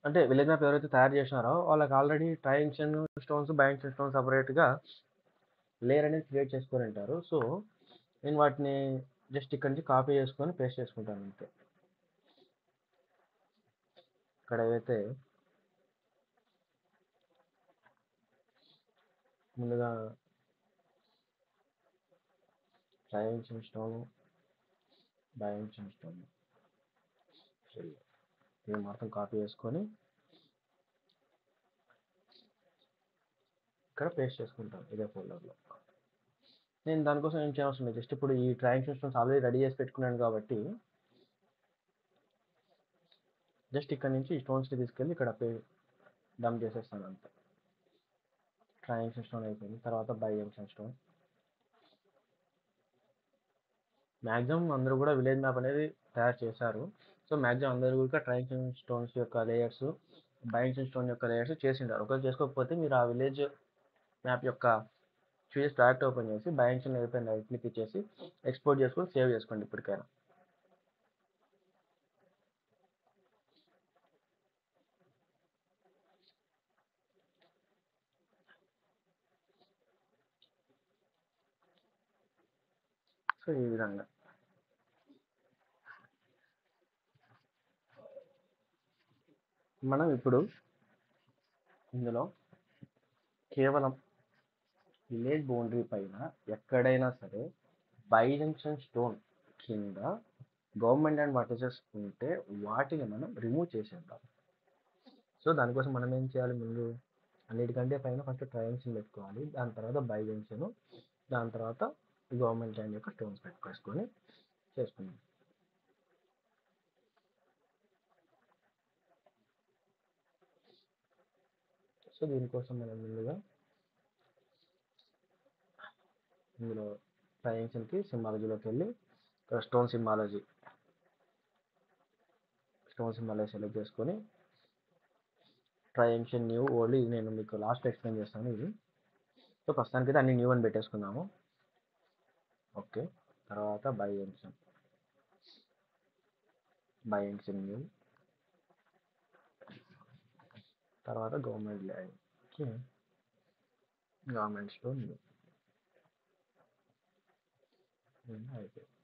అంటే విలేజ్ మ్యాప్ ఎవరైతే తయారు చేసినారో వాళ్ళకి ఆల్రెడీ ట్రయాంక్షన్ స్టోన్స్, బైయాంక్షన్ స్టోన్స్ సపరేట్గా లేయర్ అనేది క్రియేట్ చేసుకొని ఉంటారు. సో నేను వాటిని జస్ట్ ఇక్కడ నుంచి కాపీ చేసుకొని పేస్ట్ చేసుకుంటాను అంతే. ఇక్కడ ఏదైతే ముందుగా ట్రయాంక్షన్ స్టోన్, బైయాంక్షన్ స్టోన్ ఇది మొత్తం కాపీ చేసుకొని ఇక్కడ పేస్ట్ చేసుకుంటాను ఇదే ఫోల్డర్లో. నేను దానికోసం ఏం చేయవలసిన లేదు. జస్ట్ ఇప్పుడు ఈ ట్రయాంక్షన్ స్టోన్స్ ఆల్రెడీ రెడీ చేసి పెట్టుకున్నాను కాబట్టి జస్ట్ ఇక్కడ నుంచి ఈ స్టోన్స్ని తీసుకెళ్ళి ఇక్కడ డంప్ చేసేస్తాను అంతే. ట్రయాంక్షన్ స్టోన్ అయిపోయింది. తర్వాత బైయాంక్షన్ స్టోన్. మ్యాక్సిమం అందరూ కూడా విలేజ్ మ్యాప్ అనేది తయారు చేశారు. సో మ్యాక్సిమం అందరూ కూడా ట్రయాంక్షన్ స్టోన్స్ యొక్క లేయర్స్, బైయాంక్షన్ స్టోన్ యొక్క లేయర్స్ చేసింటారు. ఒకవేళ చేసుకోకపోతే మీరు ఆ విలేజ్ మ్యాప్ యొక్క ఫీల్డ్స్ డైరెక్ట్ ఓపెన్ చేసి బైయాంక్షన్ లేయర్ రైట్ క్లిక్ ఇచ్చేసి ఎక్స్పోర్ట్ చేసుకొని సేవ్ చేసుకోండి ఇప్పటికైనా. సో ఈ విధంగా మనం ఇప్పుడు ఇందులో కేవలం విలేజ్ బౌండరీ పైన ఎక్కడైనా సరే బైజంక్షన్ స్టోన్ కింద గవర్నమెంట్ అండ్ వాటర్సెస్ ఉంటే వాటిని మనం రిమూవ్ చేసేద్దాం. సో దానికోసం మనం ఏం చేయాలి, ముందు అన్నిటికంటే పైన ఫస్ట్ ట్రయాంగిల్ పెట్టుకోవాలి, దాని తర్వాత బై జంక్షన్, దాని తర్వాత గవర్నమెంట్ ల్యాండ్ యొక్క స్టోన్స్ పెట్టుకొని చేసుకున్నాం. సో దీనికోసం మనం ముందుగా ఇందులో ట్రయాంగిల్కి సింబాలజీలోకి వెళ్ళి ఇక్కడ స్టోన్ సింబాలజీ సెలెక్ట్ చేసుకొని ట్రయాంగిల్ న్యూ ఓల్డ్, ఇది నేను మీకు లాస్ట్ ఎక్స్ప్లెయిన్ చేస్తాను ఇది. సో ప్రస్తుతానికి అయితే అన్ని న్యూ అని పెట్టేసుకున్నాము. ఓకే, తర్వాత బై జంక్షన్ న్యూ, తర్వాత గవర్నమెంట్ ల్యాండ్కి గవర్నమెంట్ స్టోన్ న్యూ అయిపోయింది.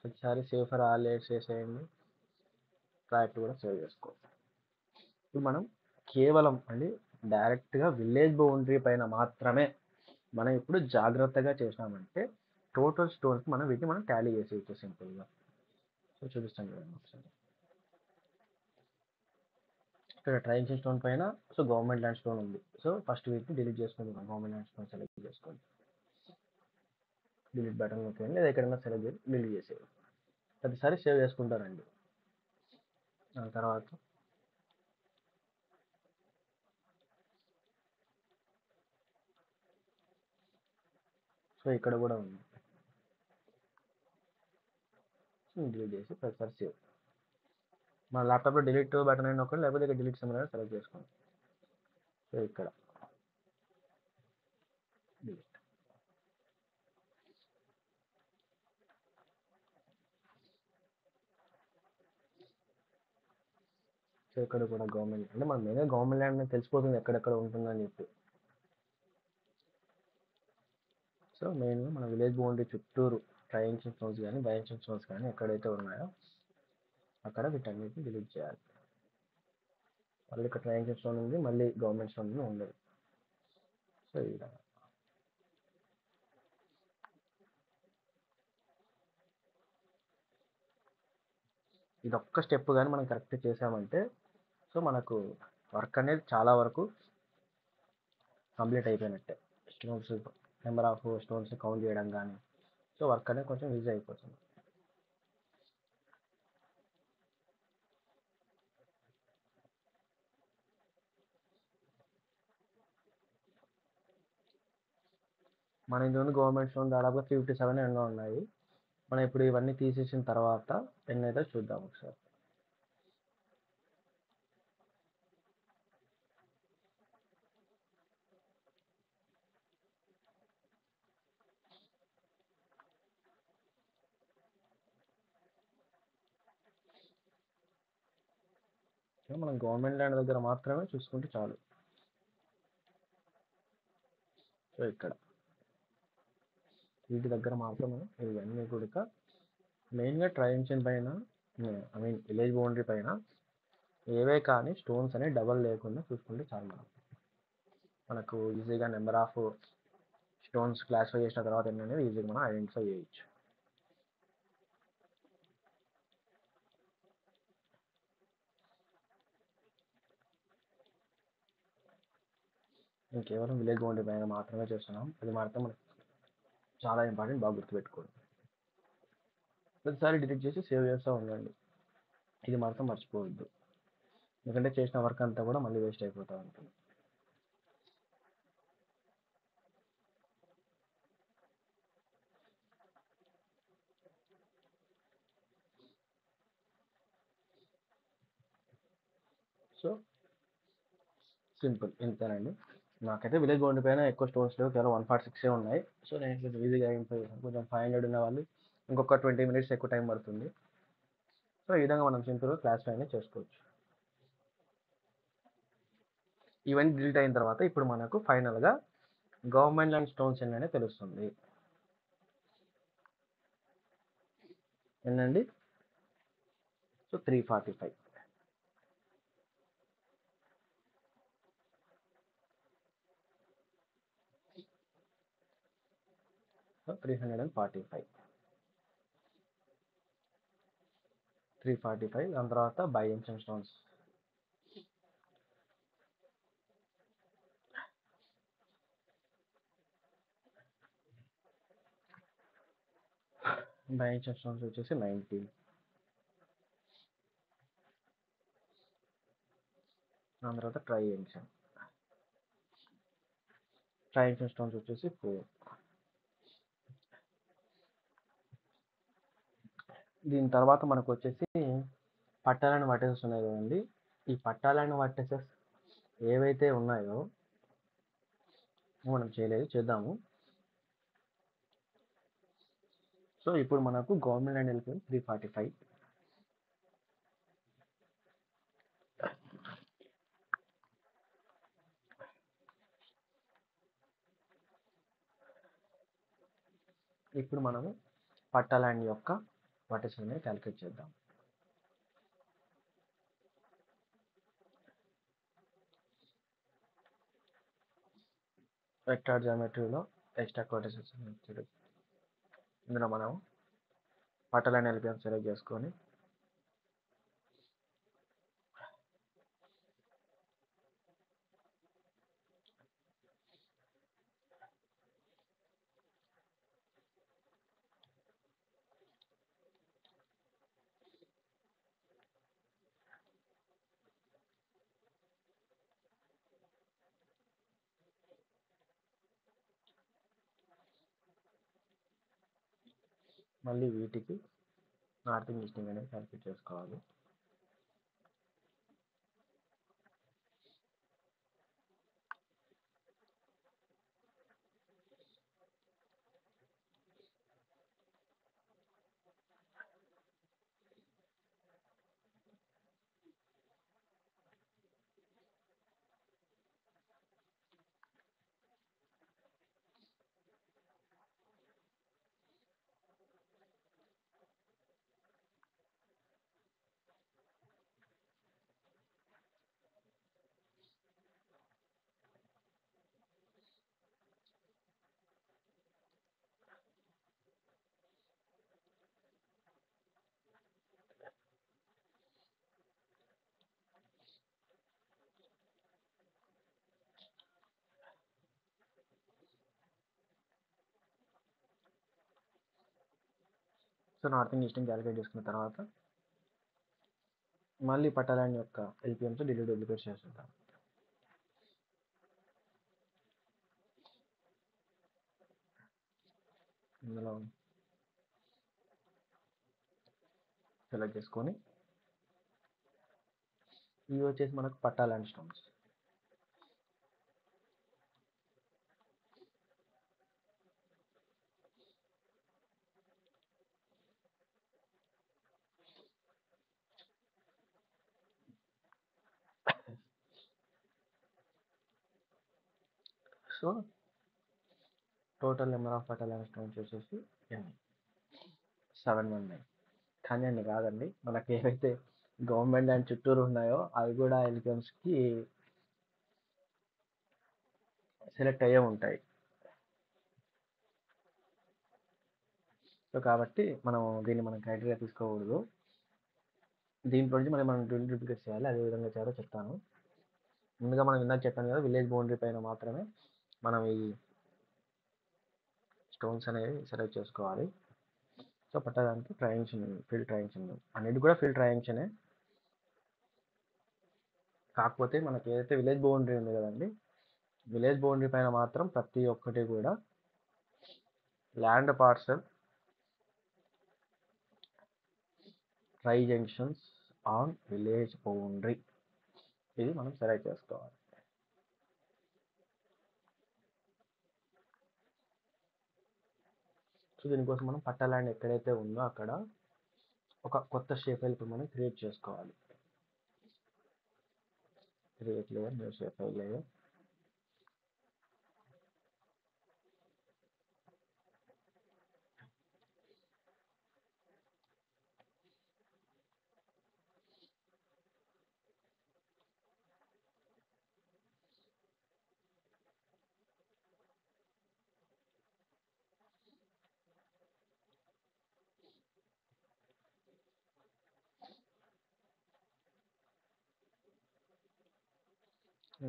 ఒకసారి సేవ్ ఫర్ ఆల్ చేసేయండి, ప్రాజెక్ట్ కూడా సేవ్ చేసుకోండి. ఇప్పుడు మనం కేవలం అంటే డైరెక్ట్గా విలేజ్ బౌండరీ పైన మాత్రమే మనం ఇప్పుడు జాగ్రత్తగా చేసినామంటే టోటల్ స్టోన్స్ మనం వీటిని మనం టాలీ చేసేయచ్చు సింపుల్గా. సో చూపిస్తాను కదా ఒకసారి. ఇక్కడ ట్రయాంగిల్ స్టోన్ పైన సో గవర్నమెంట్ ల్యాండ్ స్టోన్ ఉంది. సో ఫస్ట్ వీటిని డిలీట్ చేసుకుందాం. గవర్నమెంట్ ల్యాండ్ స్టోన్ సెలెక్ట్ చేసుకోండి, డిలీట్ బటన్ నొక్కండి, లేదా ఎక్కడైనా సెలెక్ట్ చేసి డిలీట్ చేసేయండి. ప్రతిసారి సేవ్ చేసుకుంటారండి. దాని తర్వాత సో ఇక్కడ కూడా ఉంది, డిలీట్ చేసి ప్రతిసారి సేవ్. మన ల్యాప్టాప్లో డిలీట్ బటన్ అయినా నొక్కండి, లేకపోతే ఇక్కడ డిలీట్ సింబల్ అయినా సెలెక్ట్ చేసుకోండి. సో ఇక్కడ డిలీట్. సో ఇక్కడ కూడా గవర్నమెంట్ అంటే మన మెయిన్గా గవర్నమెంట్ ల్యాండ్ తెలిసిపోతుంది ఎక్కడెక్కడ ఉంటుందని చెప్పి. సో మెయిన్గా మన విలేజ్ బౌండరీ చుట్టూరు ట్రయాంగిల్ స్టోన్స్ కానీ బైజంక్షన్ స్టోన్స్ కానీ ఎక్కడైతే ఉన్నాయో అక్కడ వీటన్నిటిని డిలీట్ చేయాలి. మళ్ళీ ఇక్కడ ట్రయాంగిల్ స్టోన్ ఉంది, మళ్ళీ గవర్నమెంట్ స్టోన్ ఉండదు. సో ఈ విధంగా ఇదొక్క స్టెప్ కానీ మనం కరెక్ట్ చేసామంటే సో మనకు వర్క్ అనేది చాలా వరకు కంప్లీట్ అయిపోయినట్టే. Stones number of stones count చేయడం కానీ సో వర్క్ అనేది కొంచెం ఈజీ అయిపోతుంది. మన ఇందులో గవర్నమెంట్ స్టోన్ దాదాపుగా 57 ఎన్నో ఉన్నాయి. మనం ఇప్పుడు ఇవన్నీ తీసేసిన తర్వాత ఎన్నైతే చూద్దాం ఒకసారి. మనం గవర్నమెంట్ ల్యాండ్ దగ్గర మాత్రమే చూసుకుంటే చాలు. సో ఇక్కడ వీటి దగ్గర మాత్రమే ఇవన్నీ కూడా మెయిన్గా ట్రయాంగిల్ పైన ఐ మీన్ విలేజ్ బౌండరీ పైన ఏవే కానీ స్టోన్స్ అనేవి డబల్ లేకుండా చూసుకుంటే చాలు. మనకు ఈజీగా నెంబర్ ఆఫ్ స్టోన్స్ క్లాసిఫై చేసిన తర్వాత ఏంటనేది ఈజీగా మనం ఐడెంటిఫై చేయొచ్చు. కేవలం విలేజ్ బౌండరీ పైన మాత్రమే చేస్తున్నాం, అది మాత్రం మనకు చాలా ఇంపార్టెంట్, బాగా గుర్తుపెట్టుకోండి. ప్రతిసారి డిలీట్ చేసి సేవ్ చేస్తూ ఉండండి, ఇది మాత్రం మర్చిపోవద్దు, ఎందుకంటే చేసిన వర్క్ అంతా కూడా మళ్ళీ వేస్ట్ అయిపోతూ ఉంటుంది. సో సింపుల్ ఇంతేనండి. నాకైతే విలేజ్ బౌండరీ పైన ఎక్కువ స్టోన్స్ లేవు, కేవలం 146 ఉన్నాయి. సో నేను కొంచెం ఈజీగా కొంచెం 500 ఉన్న వాళ్ళు ఇంకొక 20 minutes ఎక్కువ టైం పడుతుంది. సో ఈ విధంగా మనం సింపుల్గా క్లాసిఫై అనేది చేసుకోవచ్చు. ఇవన్నీ డిలీట్ అయిన తర్వాత ఇప్పుడు మనకు ఫైనల్గా గవర్నమెంట్ ల్యాండ్ స్టోన్స్ ఎన్ననే తెలుస్తుంది. ఏంటండి? సో 345, 345, దాని తర్వాత బైజంక్షన్ స్టోన్స్ డైమెన్షన్ స్టోన్స్ వచ్చేసి 90. దాని తర్వాత ట్రైజంక్షన్ స్టోన్స్ వచ్చేసి 4. దీని తర్వాత మనకు వచ్చేసి పట్టాలైన వర్టిసెస్ ఉన్నాయి కదండి. ఈ పట్టాలైన వర్టిసెస్ ఏవైతే ఉన్నాయో మనం చేద్దాము. సో ఇప్పుడు మనకు గవర్నమెంట్ ల్యాండ్ LPM 345. ఇప్పుడు మనము పట్టా ల్యాండ్ యొక్క వర్టిసెస్ అనేది క్యాలిక్యులేట్ చేద్దాం. వెక్టార్ జామెట్రీలో ఎక్స్ట్రాక్ట్ వర్టిసెస్ ఇందులో మనం పట్టా ల్యాండ్ LPM సెలెక్ట్ చేసుకొని మళ్ళీ వీటికి నార్తింగ్ ఈస్టింగ్ అనేది క్యాలిక్యులేట్ చేసుకోవాలి. సో నార్తింగ్ ఈస్టింగ్ క్యాలిక్యులేట్ చేసుకున్న తర్వాత మళ్ళీ పట్టా ల్యాండ్ యొక్క LPMతో డూప్లికేట్ చేస్తుంటాం. ఇందులో సెలెక్ట్ చేసుకొని ఇవి వచ్చేసి మనకు patta land stones. So total number of patta land stones వచ్చేసి 719. కానీ అన్ని కాదండి, మనకి ఏవైతే గవర్నమెంట్ ల్యాండ్ చుట్టూరు ఉన్నాయో అవి కూడా LPMస్కి సెలెక్ట్ అయ్యే ఉంటాయి. సో కాబట్టి దీన్ని మనం క్రైటీరియా తీసుకోకూడదు. దీంట్లో నుంచి మనం డూప్లికేట్ చేయాలి. అదే విధంగా చేయాలో చెప్తాను. ముందుగా మనం ఇందాక చెప్పాను కదా, విలేజ్ బౌండరీ పైన మాత్రమే మనం ఈ స్టోన్స్ అనేవి సెలెక్ట్ చేసుకోవాలి. సో పట్టడానికి ట్రయాంక్షన్, ఫీల్డ్ ట్రయాంక్షన్ అనేది కూడా ఫీల్డ్ ట్రయాంక్షనే. కాకపోతే మనకి ఏదైతే విలేజ్ బౌండరీ ఉంది కదండి, విలేజ్ బౌండరీ పైన మాత్రం ప్రతి ఒక్కటి కూడా land parcel try junctions on village boundary ఇది మనం సెలెక్ట్ చేసుకోవాలి. సో దీనికోసం మనం పట్టా ల్యాండ్ ఎక్కడైతే ఉందో అక్కడ ఒక కొత్త షేప్ ఫైల్ ఇప్పుడు మనం క్రియేట్ చేసుకోవాలి. Create layer, new shape file layer.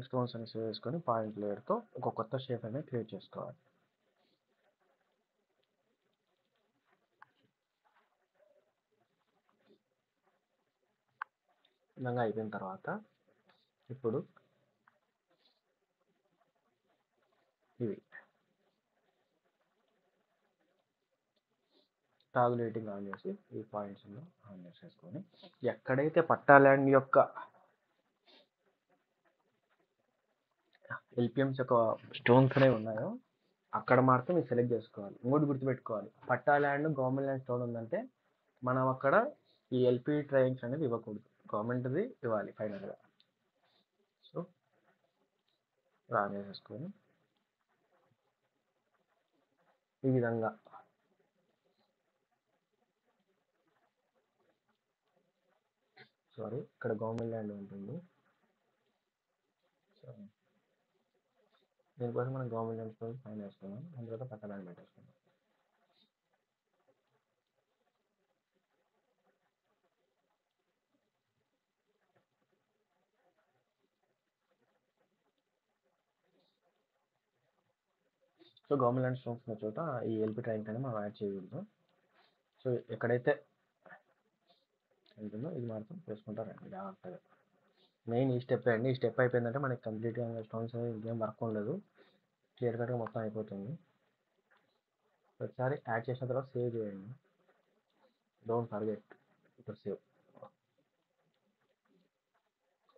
Stones అని సేవ్ చేసుకొని పాయింట్ లేయర్తో ఒక కొత్త షేప్ అనేది క్రియేట్ చేసుకోవాలి. విధంగా అయిపోయిన తర్వాత ఇప్పుడు ఇవి టాగుల్ రేటింగ్ ఆన్ చేసి ఈ పాయింట్స్ ఆన్ చేసేసుకొని ఎక్కడైతే పట్టా ల్యాండ్ యొక్క ఎల్పిఎంస్ యొక్క స్టోన్స్ అనేవి ఉన్నాయో అక్కడ మాత్రం మీరు సెలెక్ట్ చేసుకోవాలి. ఇంకోటి గుర్తుపెట్టుకోవాలి, పట్టా ల్యాండ్ గవర్నమెంట్ ల్యాండ్ స్టోన్ ఉందంటే మనం అక్కడ ఈ ఎల్పి ట్రయింగ్స్ అనేది ఇవ్వకూడదు, గవర్నమెంట్ది ఇవ్వాలి ఫైనల్గా. సో ఆన్ చేసేసుకొని ఈ విధంగా ఇక్కడ గవర్నమెంట్ ల్యాండ్ ఉంటుంది. సో దీనికోసం మనం గవర్నమెంట్ ల్యాండ్ స్టోన్ ఫైన్ వేసుకున్నాం, దాని తర్వాత పట్టా ల్యాండ్ పెట్టేసుకున్నాం. సో గవర్నమెంట్ ల్యాండ్ స్టోన్స్ ఉన్న చోట ఈ ఎల్పి ట్రయింగ్స్ అనేది మనం యాడ్ చేయకూడదు. సో ఎక్కడైతే ఉంటుందో ఇది మాత్రం చేసుకుంటారండి జాగ్రత్తగా. మెయిన్ ఈ స్టెప్ అండి. ఈ స్టెప్ అయిపోయిందంటే మనకి కంప్లీట్గా స్టోన్స్ అనేది ఇంకేం వర్క్ ఉండదు, క్లియర్ కట్గా మొత్తం అయిపోతుంది. ఒకసారి యాడ్ చేసిన తర్వాత సేవ్ చేయండి, డోంట్ ఫర్గెట్ టు సేవ్.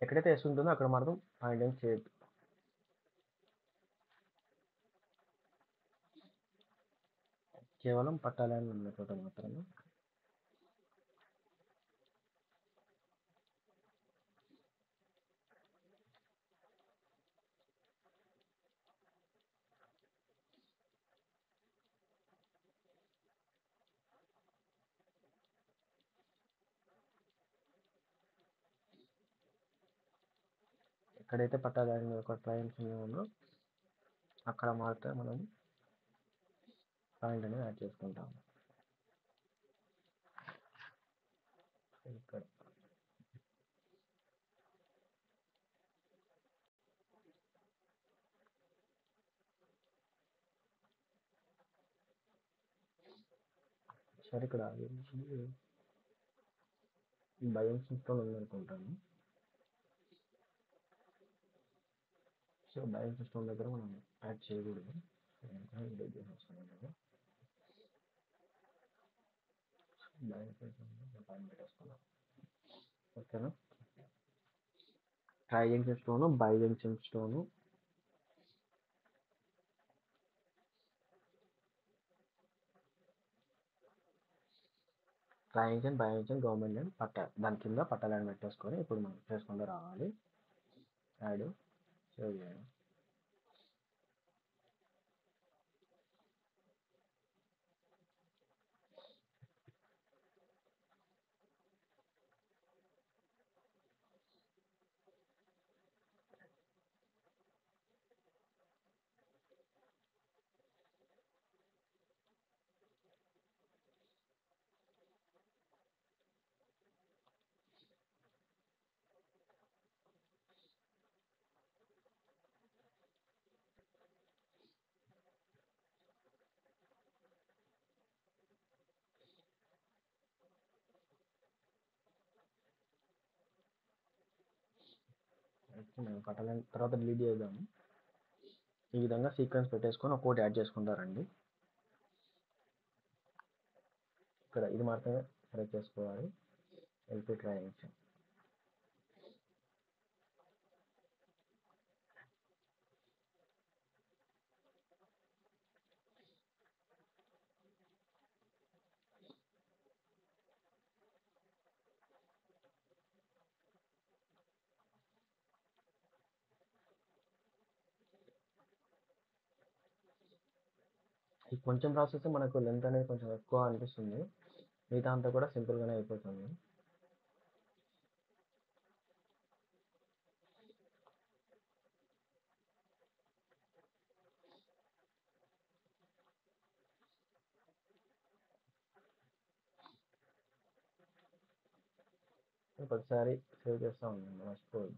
ఎక్కడైతే ఎస్ ఉంటుందో అక్కడ మాత్రం పాయింట్ ఏం చేయొద్దు. కేవలం పట్టా ల్యాండ్ ఉన్న చోట మాత్రమే ఎక్కడైతే పట్టా ల్యాండ్ యొక్క ట్రయింగ్స్ ఉందో అక్కడ మాత్రమే మనం పాయింట్ అనేది యాడ్ చేసుకుంటాము. ఇక్కడ సరే, ఇక్కడ బయోన్స్ స్టోన్ ఉందనుకుంటాను. సో బయోన్స్ స్టోన్ దగ్గర మనం యాడ్ చేయకూడదు. ఓకేనా, tri junction stone, bi junction stone, tri junction, bi junction, government land, patta, దాని కింద పట్టా ల్యాండ్ పెట్టేసుకొని ఇప్పుడు మనం చేసుకుంటూ రావాలి. యాడ్ సేవ్ చేయాలి. పట్టా ల్యాండ్ తర్వాత డిలీట్ చేద్దాము. ఈ విధంగా సీక్వెన్స్ పెట్టేసుకొని ఒక్కోటి యాడ్ చేసుకుంటారండి. ఇక్కడ ఇది మాత్రమే సెలెక్ట్ చేసుకోవాలి, ఎల్పి ట్రయింగ్స్. ఈ కొంచెం ప్రాసెస్ మనకు లెంత్ అనేది కొంచెం ఎక్కువ అనిపిస్తుంది, మిగతా అంతా కూడా సింపుల్గానే అయిపోతుంది. ఒకసారి సేవ్ చేస్తూ ఉండండి, మర్చిపోదు.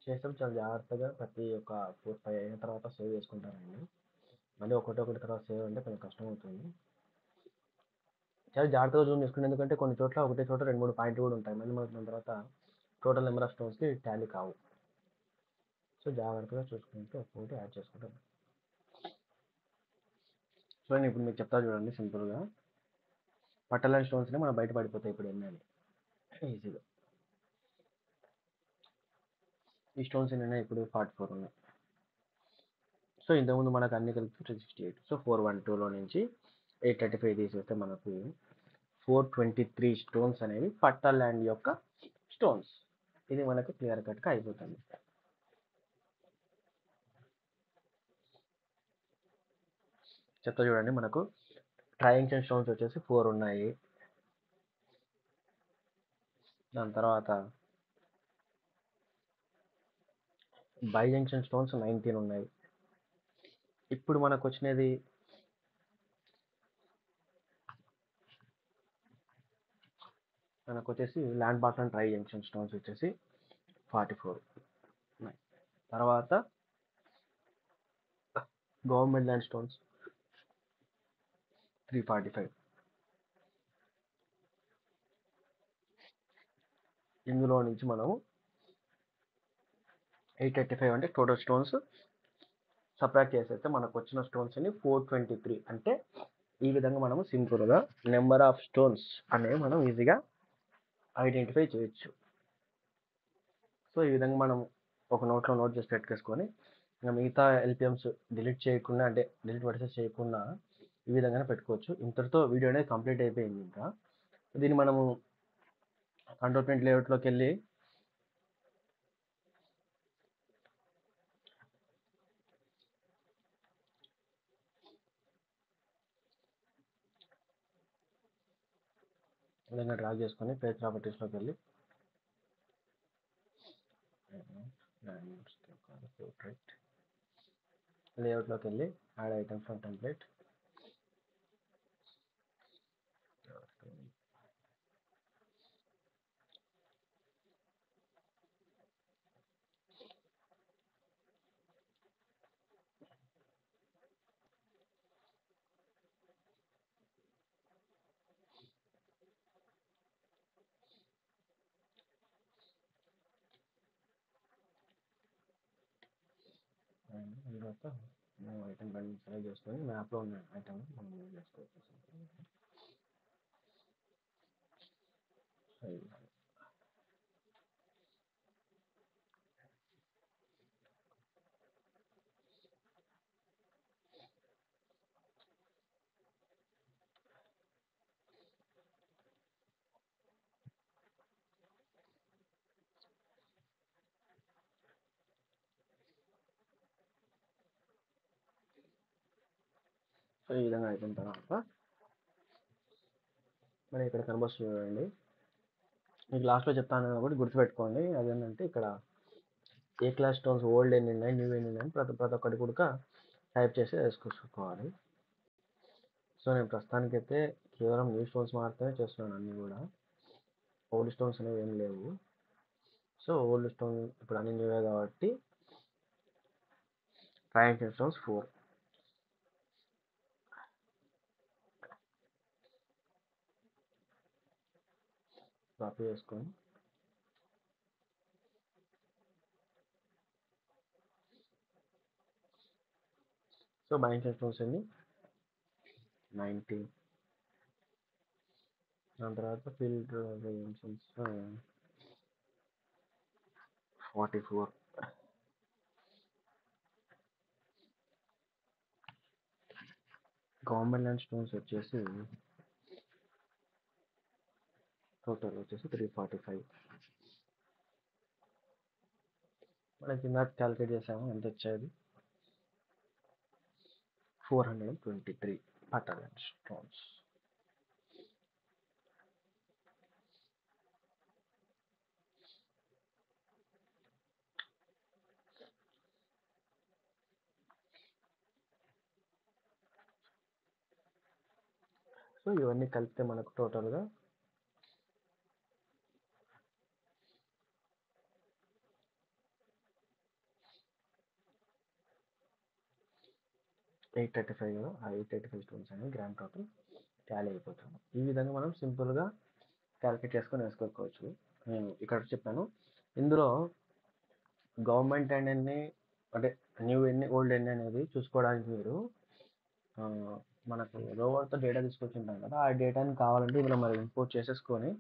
చేస్తాం చాలా జాగ్రత్తగా ప్రతి ఒక్క 4, 5 అయిన తర్వాత సేవ్ చేసుకుంటానండి. మళ్ళీ ఒకటి తర్వాత సేవ్ అంటే కొంచెం కష్టం అవుతుంది. చాలా జాగ్రత్తగా జూమ్ చేసుకుంటే, ఎందుకంటే కొన్ని చోట్ల ఒకటే చోట 2, 3 పాయింట్లు కూడా ఉంటాయి. మళ్ళీ మనకు దాని తర్వాత టోటల్ నెంబర్ ఆఫ్ స్టోన్స్కి టాలీ కావు. సో జాగ్రత్తగా చూసుకుంటూ ఒక్కొక్కటి యాడ్ చేసుకుంటాం. సో నేను ఇప్పుడు మీకు చెప్తా చూడండి సింపుల్గా. పట్టలేని స్టోన్స్ని మనం బయట పడిపోతాయి ఇప్పుడు ఎన్ని అని ఈజీగా. ఈ స్టోన్స్ ఎన్ని ఉన్నాయి ఇప్పుడు? 44 ఉన్నాయి. సో ఇంతకుముందు మనకు అన్ని కలిపి 368. సో 412లో నుంచి 835 తీసేస్తే మనకు 423 స్టోన్స్ అనేవి పట్టా ల్యాండ్ యొక్క స్టోన్స్. ఇది మనకు క్లియర్ కట్గా అయిపోతుంది. చెప్తా చూడండి, మనకు ట్రయాంగిల్ స్టోన్స్ వచ్చేసి 4 ఉన్నాయి. దాని తర్వాత బైజంక్షన్ స్టోన్స్ 19 ఉన్నాయి. ఇప్పుడు మనకు వచ్చినది land BARC and tri junction stones వచ్చేసి 44 ఉన్నాయి. తర్వాత గవర్నమెంట్ ల్యాండ్ స్టోన్స్ 345. ఇందులో నుంచి మనము 835 అంటే టోటల్ స్టోన్స్ సబ్ట్రాక్ట్ చేసేస్తే మనకు వచ్చిన స్టోన్స్ అని 423. అంటే ఈ విధంగా మనము సింపుల్గా నెంబర్ ఆఫ్ స్టోన్స్ అనేవి మనం ఈజీగా ఐడెంటిఫై చేయొచ్చు. సో ఈ విధంగా మనం ఒక నోట్లో నోట్ చేసి పెట్టుకేసుకొని ఇంకా మిగతా ఎల్పిఎమ్స్ డిలీట్ చేయకుండా, అంటే డిలీట్ వర్సెస్ చేయకుండా ఈ విధంగానే పెట్టుకోవచ్చు. ఇంతటితో వీడియో అనేది కంప్లీట్ అయిపోయింది. ఇంకా దీన్ని మనము కంట్రోల్ ప్రింట్ లేఅవుట్లోకి వెళ్ళి విధంగా డ్రా చేసుకొని పేజ్ ప్రాపర్టీస్లోకి వెళ్ళి పోర్ట్రైట్ లేఅవుట్లోకి వెళ్ళి యాడ్ ఐటమ్ ఫ్రమ్ టెంప్లెట్, తర్వాత మనం ఐటమ్ సెలెక్ట్ చేసుకొని మ్యాప్లో ఉన్న ఐటమ్ మనం యూజ్ చేసుకోవచ్చు. సో ఈ విధంగా అయిపోయిన తర్వాత మనం ఇక్కడ కనిపిస్తుంది చూడండి, మీకు లాస్ట్లో చెప్తాను కాబట్టి గుర్తుపెట్టుకోండి. అదేంటంటే ఇక్కడ ఏ క్లాస్ స్టోన్స్ ఓల్డ్ ఎన్ని ఉన్నాయి, న్యూ ఎన్ని ఉన్నాయి, ప్రతి ఒక్కటి కూడా టైప్ చేసి వేసుకోవాలి. సో నేను ప్రస్తుతానికైతే కేవలం న్యూ స్టోన్స్ మాత్రమే చేస్తున్నాను. అన్నీ కూడా ఓల్డ్ స్టోన్స్ అనేవి ఏం లేవు. సో ఓల్డ్ స్టోన్ ఇప్పుడు అన్ని న్యూవే కాబట్టి ట్రయాంగిల్ స్టోన్స్ 4 కాపీ చేసుకొని సో బ్యాంకింగ్ స్టోన్స్ అన్ని 19. దాని తర్వాత ఫీల్డ్ 44. గవర్నమెంట్ ల్యాండ్ స్టోన్స్ వచ్చేసి టోటల్ వచ్చేసి 345. మనకి ఇందాక క్యాలిక్యులేట్ చేసాము, ఎంత వచ్చేది 423 పటాలెంట్ స్టోన్స్. సో ఇవన్నీ కలిపితే మనకు టోటల్గా 835 కదా, ఆ 835 స్టోన్స్ అనేది గ్రామ్ టోటల్ టాలీ అయిపోతుంది. ఈ విధంగా మనం సింపుల్గా క్యాలిక్యులేట్ చేసుకొని వేసుకోవచ్చు. నేను ఇక్కడ చెప్పాను, ఇందులో గవర్నమెంట్ అండ్ ఎన్ని అంటే న్యూ ఎన్ని ఓల్డ్ ఎన్ని అనేది చూసుకోవడానికి మీరు మనకు రోవర్తో డేటా తీసుకొచ్చి ఉంటాం కదా, ఆ డేటాని కావాలంటే ఇందులో మరి ఇంపోర్ట్ చేసేసుకొని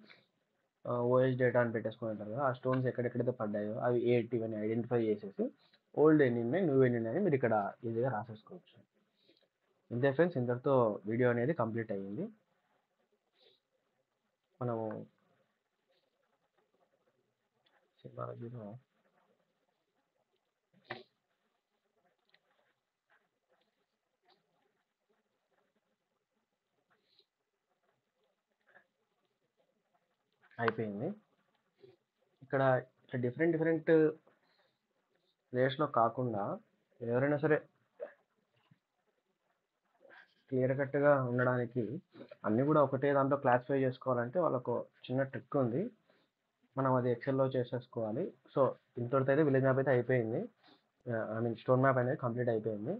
ఓఎస్ డేటా అని పెట్టేసుకొని ఉంటారు కదా, ఆ స్టోన్స్ ఎక్కడెక్కడైతే పడ్డాయో అవి ఇవన్నీ ఐడెంటిఫై చేసేసి ఓల్డ్ ఎన్ని ఉన్నాయి, న్యూ ఎన్ని ఉన్నాయి మీరు ఇక్కడ ఈజీగా రాసేసుకోవచ్చు. ఇంతే ఫ్రెండ్స్, ఇంతటితో వీడియో అనేది కంప్లీట్ అయ్యింది. మనము సినాలజీలో అయిపోయింది. ఇక్కడ డిఫరెంట్ డిఫరెంట్ రేట్స్లో కాకుండా ఎవరైనా సరే క్లియర్ కట్గా ఉండడానికి అన్నీ కూడా ఒకటే దాంట్లో క్లాసిఫై చేసుకోవాలంటే వాళ్ళకు చిన్న ట్రిక్ ఉంది. మనం అది ఎక్సెల్లో చేసేసుకోవాలి. సో ఇంతటితో అయితే విలేజ్ మ్యాప్ అయితే అయిపోయింది. ఐ మీన్ స్టోన్ మ్యాప్ అనేది కంప్లీట్ అయిపోయింది.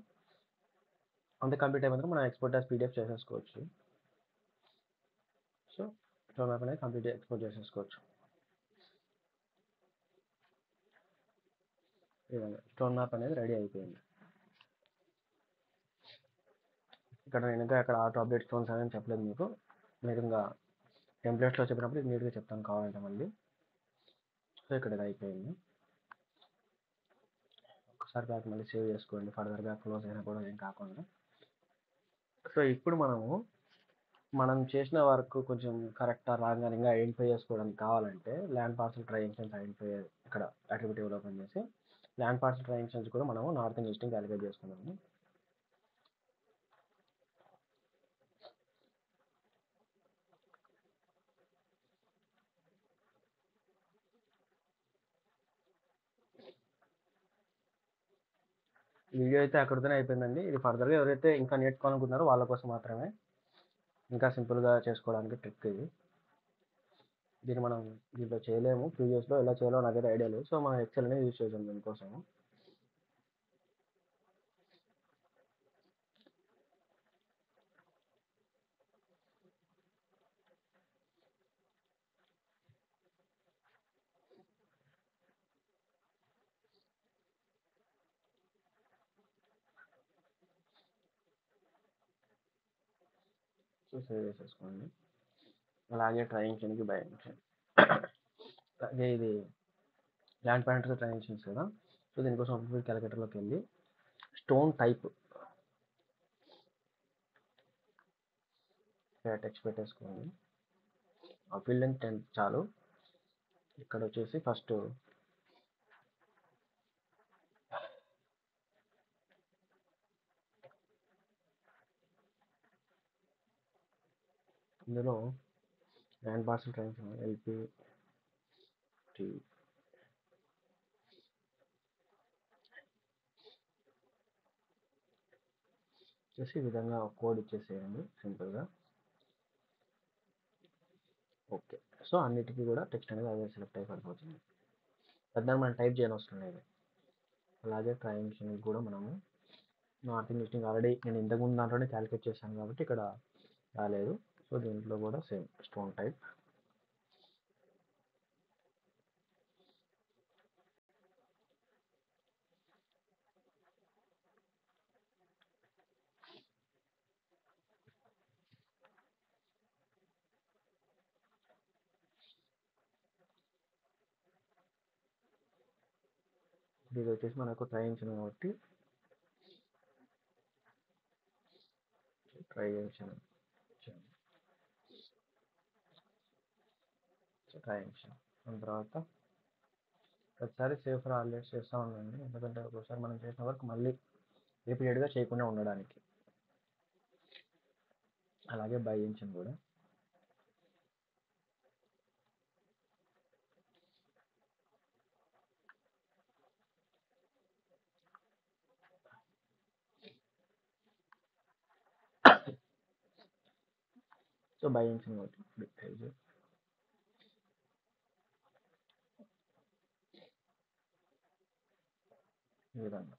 అంతే కంప్లీట్ అయిపోయిన మనం ఎక్స్పోర్ట్ యాజ్ పీడిఎఫ్ చేసేసుకోవచ్చు. సో స్టోన్ మ్యాప్ అనేది కంప్లీట్ ఎక్స్పోర్ట్ చేసేసుకోవచ్చు. స్టోన్ మ్యాప్ అనేది రెడీ అయిపోయింది. ఇక్కడ నేను ఇంకా అక్కడ ఆటో అప్డేట్ స్టోన్స్ అనేది చెప్పలేదు మీకు. మీరు ఇంకా టెంప్లెట్స్లో చెప్పినప్పుడు నీట్గా చెప్తాను కావాలంటే మళ్ళీ. సో ఇక్కడ ఇది అయిపోయింది. ఒకసారి బ్యాక్ మళ్ళీ సేవ్ చేసుకోండి, ఫర్దర్గా క్లోజ్ అయినా కూడా ఏం కాకుండా. సో ఇప్పుడు మనం చేసిన వర్క్ కొంచెం కరెక్టా రాంగ్ అని ఇంకా ఐడెంటిఫై చేసుకోవడానికి కావాలంటే ల్యాండ్ పార్సల్ ట్రాన్సాక్షన్స్ ఐడెంటిఫై ఇక్కడ అట్రిబ్యూటివ్ ఓపెన్ చేసి ల్యాండ్ పార్సల్ ట్రాన్సాక్షన్స్ కూడా మనము నార్త్ అండ్ ఈస్ట్ని క్యాలిక్యులేట్ చేసుకున్నాము. వీడియో అయితే అక్కడితోనే అయిపోయిందండి. ఇది ఫర్దర్గా ఎవరైతే ఇంకా నేర్చుకోవాలనుకుంటున్నారో వాళ్ళ కోసం మాత్రమే, ఇంకా సింపుల్గా చేసుకోవడానికి ట్రిక్ ఇది. దీన్ని మనం దీంట్లో చేయలేము, ప్రీవియస్లో ఎలా చేయాలో నాకైతే ఐడియా లేదు. సో మనం ఎక్సెల్ అనేది యూజ్ చేసాం దీనికోసం. సో సేవ్ చేసేసుకోండి. అలాగే ట్రాన్సాక్షన్కి బై అలాగే ఇది ల్యాండ్ పాయింటర్ ట్రాన్సాక్షన్స్ కదా. సో దీనికోసం అప్లికేట్ క్యాలిక్యులేటర్లోకి వెళ్ళి స్టోన్ టైప్ టెక్స్ట్ పెట్టేసుకోండి. ఆ ఫీల్డ్ లెంత్ 10 చాలు. ఇక్కడ వచ్చేసి ఫస్ట్ ఇందులో ల్యాండ్ పార్సల్ ట్రాన్సాక్షన్ ఎల్పి చేసి ఈ విధంగా కోడ్ ఇచ్చేసేయండి సింపుల్గా. ఓకే, సో అన్నిటికీ కూడా టెక్స్ట్ అనేది అదే సెలెక్ట్ అయి పడిపోతుంది. పెద్ద మనం టైప్ చేయని అవసరం లేదు. అలాగే ట్రాన్సాక్షన్ కూడా మనము నార్త్ ఈస్టింగ్ ఆల్రెడీ నేను ఇంతకుముందు దాంట్లోనే క్యాలిక్యులేట్ చేశాను కాబట్టి ఇక్కడ రాలేదు. సో దీంట్లో కూడా సేమ్ స్టోన్ టైప్. ఇది వచ్చేసి మనకు ట్రాన్సాక్షన్ కాబట్టి ట్రాన్సాక్షన్ దాని తర్వాత ప్రతిసారి సేవ్ ఫర్ ఆల్వేస్ చేస్తూ ఉండండి, ఎందుకంటే ఒకసారి మనం చేసిన వర్క్ మళ్ళీ రిపీటెడ్గా చేయకుండా ఉండడానికి. అలాగే బై ఇంజిన్ కూడా సో బై ఇంజిన్ ఒకటి బిగ్ సైజ్ ఈ విధంగా.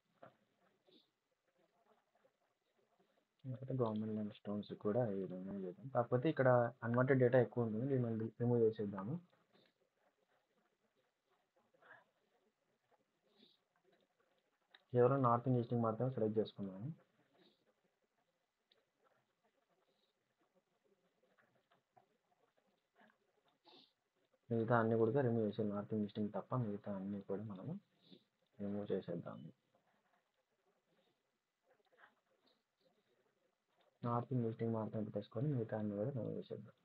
తర్వాత గవర్నమెంట్ ల్యాండ్ స్టోన్స్ కూడా ఈ విధంగా చేద్దాం. కాకపోతే ఇక్కడ అన్వాంటెడ్ డేటా ఎక్కువ ఉంటుంది, దీన్ని రిమూవ్ చేసేద్దాము. కేవలం నార్త్ ఈస్టింగ్ మాత్రమే సెలెక్ట్ చేసుకున్నాను. మిగతా అన్ని కూడా రిమూవ్ చేసే, నార్త్ ఈస్టింగ్ తప్ప మిగతా అన్ని కూడా మనము రిమూవ్ చేసేద్దాము. నార్త్ ఈస్టింగ్ మాత్రం పెట్టేసుకొని మిగతా అన్ని కూడా రిమూవ్ చేసేద్దాం.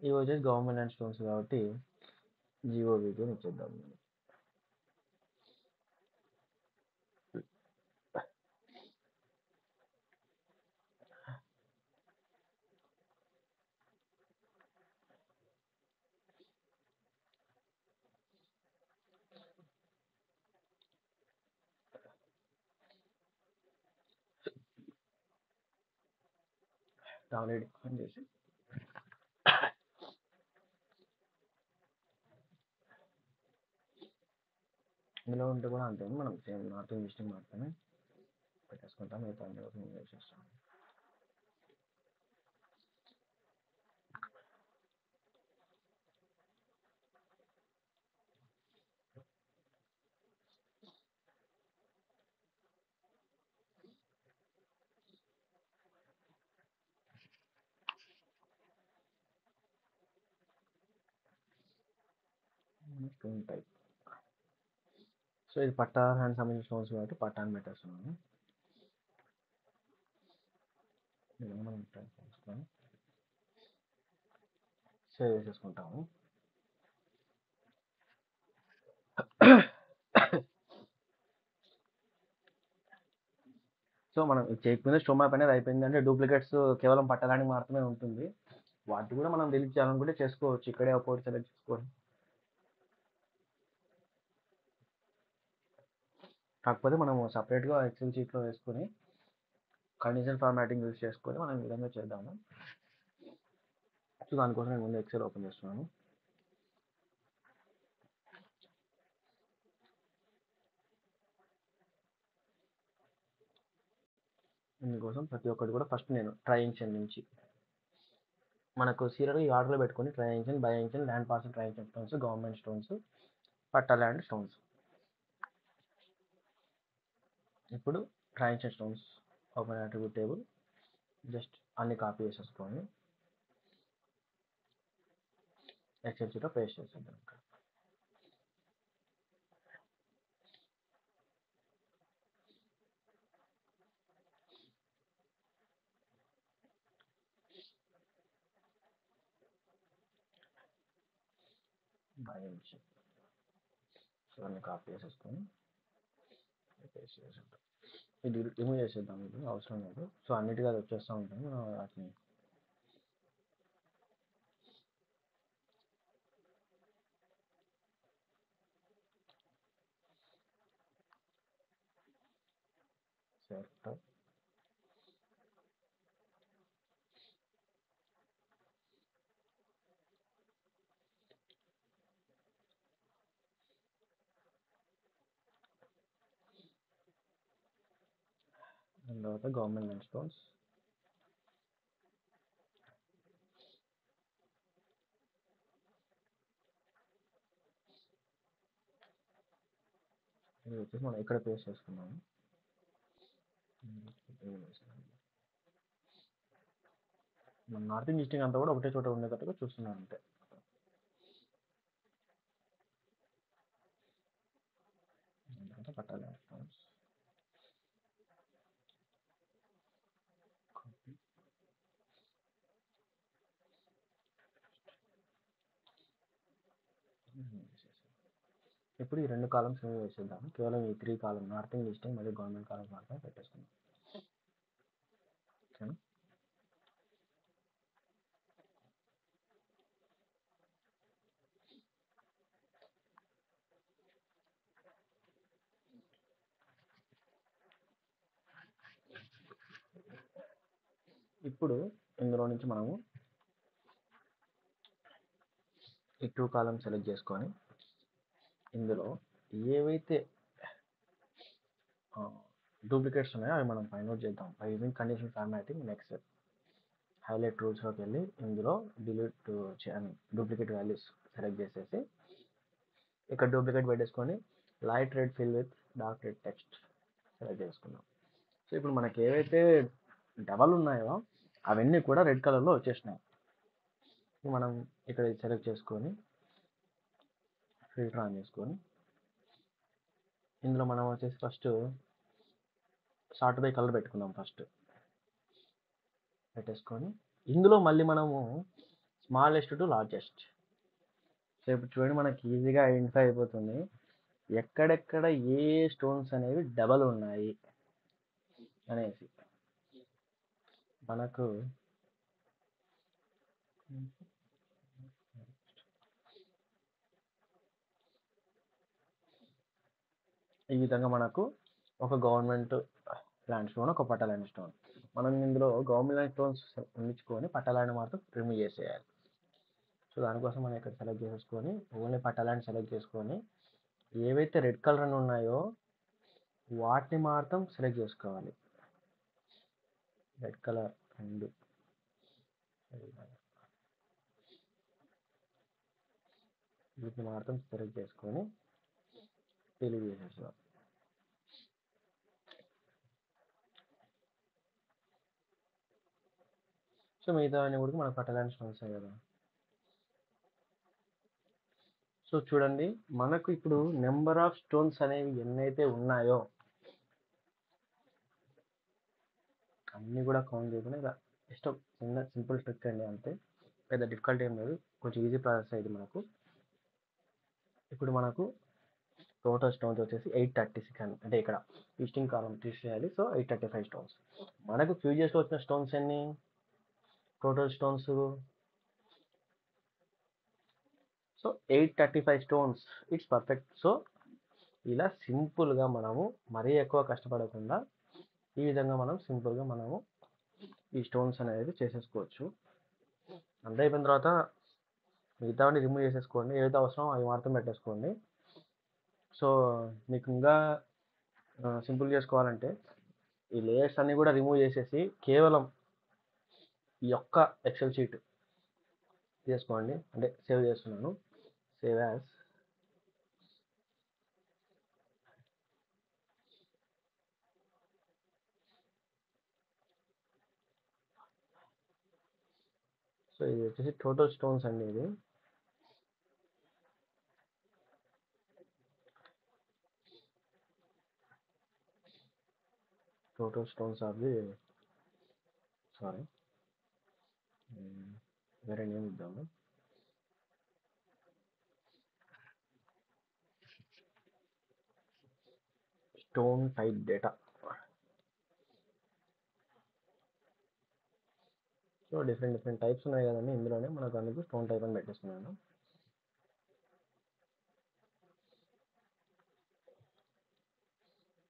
ఇవి వచ్చేసి గవర్నమెంట్ ల్యాండ్ స్టోన్స్ కాబట్టి జీఓవికి ఇచ్చేద్దాం. ఆల్రెడీ ఆన్ చేసి ఇందులో ఉంటే కూడా అంతే, మనం సేమ్ నార్త్ ఈస్టింగ్ మాత్రమే పెట్టేసుకుంటాం, మిగతా అన్ని కూడా రిమూవ్ చేసేస్తాం. Stone type. సో ఇది పట్టా హ్యాండ్ సంబంధించిన స్టోన్స్ కాబట్టి పట్టా అని పెట్టేస్తున్నాను. మనం సేవ్ చేసేసుకుంటాము. సో మనం చెక్ మీద స్టోన్ మ్యాప్ అనేది అయిపోయింది అంటే డూప్లికేట్స్ కేవలం పట్టడానికి మాత్రమే ఉంటుంది. వాటి కూడా మనం డిలీట్ చేయాలనుకుంటే చేసుకోవచ్చు, ఇక్కడే ఒకటి సెలెక్ట్ చేసుకోవాలి. కాకపోతే మనం సపరేట్గా ఎక్సెల్ షీట్లో వేసుకొని కండిషన్ ఫార్మాటింగ్ యూజ్ చేసుకొని మనం ఈ విధంగా చేద్దాము. సో దానికోసం నేను ముందు ఎక్సెల్ ఓపెన్ చేస్తున్నాను. దీనికోసం ప్రతి ఒక్కటి కూడా ఫస్ట్ నేను ట్రయాంగిల్ నుంచి మనకు సీరియల్ ఈ ఆర్డర్లో పెట్టుకొని triangle, biangle, land parcel triangle stones, government stones, patta land stones. ఇప్పుడు triangle stones open attribute table just అన్ని కాపీ చేసేసుకొని ఎక్సెల్ షీట్లో పేస్ట్ చేసేద్దాం. బయాంగిల్ సో అన్ని కాపీ చేసేసుకొని పేస్ట్ చేసేద్దాం. ఇది రిమూవ్ చేసేద్దాం, ఇది అవసరం లేదు. సో అన్నిటికీ అది వచ్చేస్తూ ఉంటుంది, మనం వాటిని సెలెక్ట్ తర్వాత గవర్నమెంట్ ల్యాండ్ స్టోన్స్, ఇది వచ్చేసి మనం ఇక్కడ పేస్ట్ చేసుకున్నాము. మన నార్త్ ఈస్టింగ్ అంతా కూడా ఒకటే చోట ఉండేటట్టుగా చూస్తున్నాను అంతే. పట్టాలి ఇప్పుడు ఈ 2 కాలమ్స్ రిమూవ్ చేసేద్దాం. కేవలం ఈ 3 కాలమ్ నార్తింగ్, ఈస్టింగ్ మరియు గవర్నమెంట్ కాలమ్స్ మాత్రం పెట్టేసుకుందాం. ఓకేనా? ఇప్పుడు ఇందులో నుంచి మనము ఈ 2 కాలమ్స్ సెలెక్ట్ చేసుకొని ఇందులో ఏవైతే డూప్లికేట్స్ ఉన్నాయో అవి మనం ఫైండ్ అవుట్ చేద్దాం by using condition formatting. Next highlight రూల్స్లోకి వెళ్ళి ఇందులో డిలీట్ డూప్లికేట్ వాల్యూస్ సెలెక్ట్ చేసేసి ఇక్కడ డూప్లికేట్ పెట్టేసుకొని light red fill with dark red text select చేసుకుందాం. సో ఇప్పుడు మనకి ఏవైతే డబల్ ఉన్నాయో అవన్నీ కూడా రెడ్ కలర్లో వచ్చేసినాయి. మనం ఇక్కడ సెలెక్ట్ చేసుకొని ఫిల్టర్ ఆన్ చేసుకొని ఇందులో మనం వచ్చేసి ఫస్ట్ సార్ట్ బై కలర్ పెట్టుకుందాం. ఫస్ట్ పెట్టేసుకొని ఇందులో మళ్ళీ మనము స్మాలెస్ట్ టు లార్జెస్ట్. సో ఇప్పుడు చూడండి మనకి ఈజీగా ఐడెంటిఫై అయిపోతుంది ఎక్కడెక్కడ ఏ స్టోన్స్ అనేవి డబల్ ఉన్నాయి అనేసి. మనకు ఈ విధంగా మనకు ఒక గవర్నమెంట్ ల్యాండ్ స్టోన్, ఒక పట్టా ల్యాండ్ స్టోన్. మనం ఇందులో గవర్నమెంట్ ల్యాండ్ స్టోన్స్ ఉంచుకొని పట్టా ల్యాండ్ మాత్రం రిమూవ్ చేసేయాలి. సో దానికోసం మనం ఇక్కడ సెలెక్ట్ చేసుకొని ఓన్లీ పట్టా ల్యాండ్ సెలెక్ట్ చేసుకొని ఏవైతే రెడ్ కలర్ అని ఉన్నాయో వాటిని మాత్రం సెలెక్ట్ చేసుకోవాలి. రెడ్ కలర్ అండ్ వీటిని మాత్రం సెలెక్ట్ చేసుకొని డిలీట్ చేసేస్తాం. సో మిగతా అన్ని కూడా మనకు పట్టా ల్యాండ్ స్టోన్స్ కదా. సో చూడండి మనకు ఇప్పుడు నెంబర్ ఆఫ్ స్టోన్స్ అనేవి ఎన్నైతే ఉన్నాయో అన్నీ కూడా కౌంట్ చేయకుండా ఇలా జస్ట్ చిన్న సింపుల్ ట్రిక్ అండి, అంతే. పెద్ద డిఫికల్ట్ ఏం లేదు, కొంచెం ఈజీ ప్రాసెస్ అయింది మనకు. ఇప్పుడు మనకు టోటల్ స్టోన్స్ వచ్చేసి 836 అంటే ఇక్కడ ఈస్టింగ్ కాలం తీసేయాలి. So 835 stones. మనకు ఫ్యూచర్స్లో వచ్చిన స్టోన్స్ ఎన్ని total stones? So 835 stones. It's perfect. So ఇలా సింపుల్గా మనము మరీ ఎక్కువ కష్టపడకుండా ఈ విధంగా మనం సింపుల్గా మనము ఈ స్టోన్స్ అనేది చేసేసుకోవచ్చు. అంతే అయిపోయిన తర్వాత మిగతావన్నీ రిమూవ్ చేసేసుకోండి. ఏదైతే అవసరం అవి మాత్రం పెట్టేసుకోండి. సో మీకు ఇంకా సింపుల్ చేసుకోవాలంటే ఈ లేయర్స్ అన్నీ కూడా రిమూవ్ చేసేసి కేవలం ఈ యొక్క ఎక్సెల్ షీట్ చేసుకోండి. అంటే సేవ్ చేస్తున్నాను, సేవ్ యాజ్. సో ఇది వచ్చేసి టోటల్ స్టోన్స్ అండి. ఇది total stones of the sorry వేరే నేమ్ ఇద్దాము. Stone type data. So different types ఉన్నాయి కదండి ఇందులోనే, మనకు అందుకు స్టోన్ టైప్ అని పెట్టేస్తున్నాను.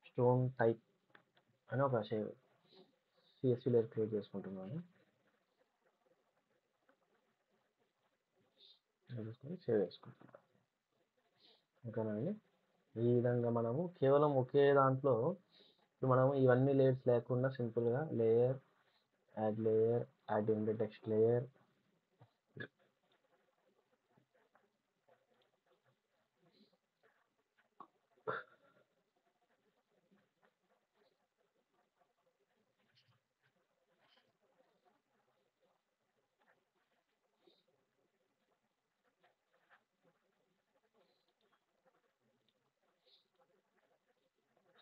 స్టోన్ టైప్ అని ఒక CSV లేయర్ క్రియేట్ చేసుకుంటున్నాను. సేవ్ చేసుకుంటున్నాను. ఓకేనండి. ఈ విధంగా మనము కేవలం ఒకే దాంట్లో మనము ఇవన్నీ లేయర్స్ లేకుండా సింపుల్గా లేయర్, యాడ్ ఇండెడ్ టెక్స్ట్ లేయర్,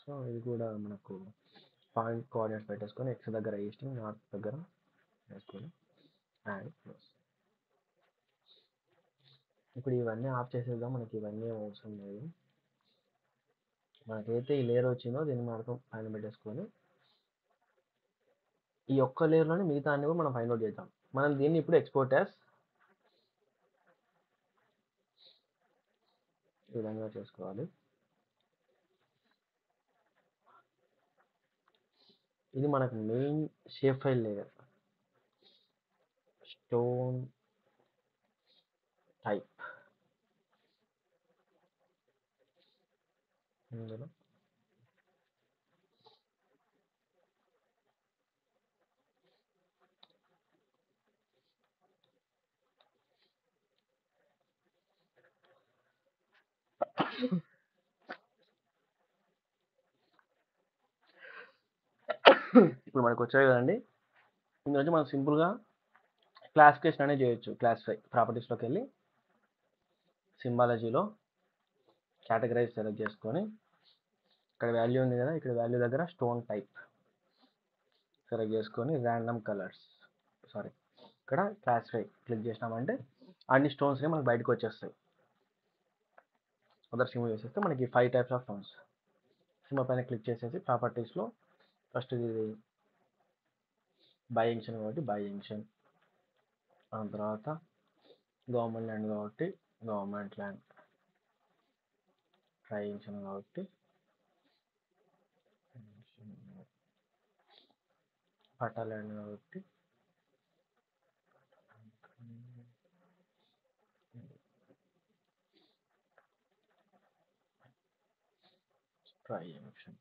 సో ఇది కూడా మనకు పాయింట్ కోఆర్డినేట్స్ పెట్టేసుకొని ఎక్స్ దగ్గర ఈస్టింగ్, నార్త్ దగ్గర వేసుకొని యాడ్ క్లోజ్. ఇప్పుడు ఇవన్నీ ఆఫ్ చేసేద్దాం, మనకి ఇవన్నీ అవసరం లేదు. మనకైతే ఈ లేయర్ వచ్చిందో దీన్ని మాత్రం పైన పెట్టేసుకొని ఈ ఒక్క లేయర్లోనే మిగతా అన్ని కూడా మనం ఫైండ్ అవుట్ చేద్దాం. మనం దీన్ని ఇప్పుడు ఎక్స్పోర్ట్ యాజ్ ఈ విధంగా చేసుకోవాలి. ఇది మనకు main shape file layer, stone type. ఇందులో ఇప్పుడు మనకు వచ్చాయి కదండి, ఇందులో నుంచి మనం సింపుల్గా క్లాసిఫికేషన్ అనేది చేయొచ్చు. క్లాసిఫై ప్రాపర్టీస్లోకి వెళ్ళి సింబాలజీలో కేటగరైజ్ సెలెక్ట్ చేసుకొని ఇక్కడ వాల్యూ ఉంది కదా, ఇక్కడ వాల్యూ దగ్గర స్టోన్ టైప్ సెలెక్ట్ చేసుకొని ర్యాండమ్ కలర్స్ ఇక్కడ క్లాసిఫై క్లిక్ చేసినామంటే అన్ని స్టోన్స్ని మనకు బయటకు వచ్చేస్తాయి. అదర్ సింబల్ చేసేస్తే మనకి 5 టైప్స్ ఆఫ్ స్టోన్స్. సింబల్ పైన క్లిక్ చేసేసి ప్రాపర్టీస్లో ఫస్ట్ ఇది బై జంక్షన్ కాబట్టి బై జంక్షన్, దాని తర్వాత గవర్నమెంట్ ల్యాండ్ కాబట్టి గవర్నమెంట్ ల్యాండ్, ట్రై జంక్షన్ కాబట్టి పట్టా ల్యాండ్ కాబట్టి ట్రై జంక్షన్.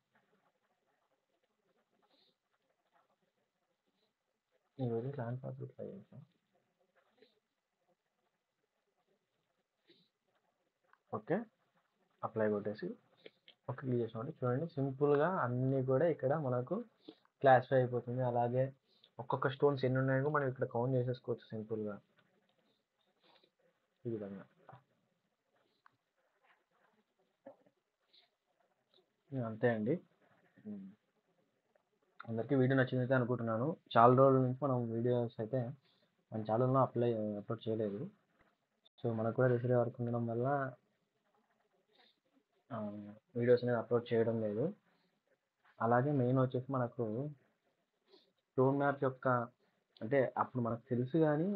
ఈరోజు land parcel tri junction. Okay, apply కొట్టేసి ఒక క్లిక్ చేసినప్పుడు చూడండి సింపుల్గా అన్నీ కూడా ఇక్కడ మనకు క్లాసిఫై అయిపోతుంది. అలాగే ఒక్కొక్క స్టోన్స్ ఎన్ని ఉన్నాయో మనం ఇక్కడ కౌంట్ చేసేసుకోవచ్చు సింపుల్గా ఈ విధంగా. అంతే అండి. అందరికీ వీడియో నచ్చిందైతే అనుకుంటున్నాను. చాలా రోజుల నుంచి మనం వీడియోస్ అయితే మన ఛానల్లో అప్లోడ్ చేయలేదు. సో మనకు కూడా రిసీవ్ వర్క్ ఉండడం వల్ల వీడియోస్ అనేది అప్లోడ్ చేయడం లేదు. అలాగే మెయిన్ వచ్చేసి మనకు స్టోన్ మ్యాప్ యొక్క అంటే అప్పుడు మనకు తెలుసు కానీ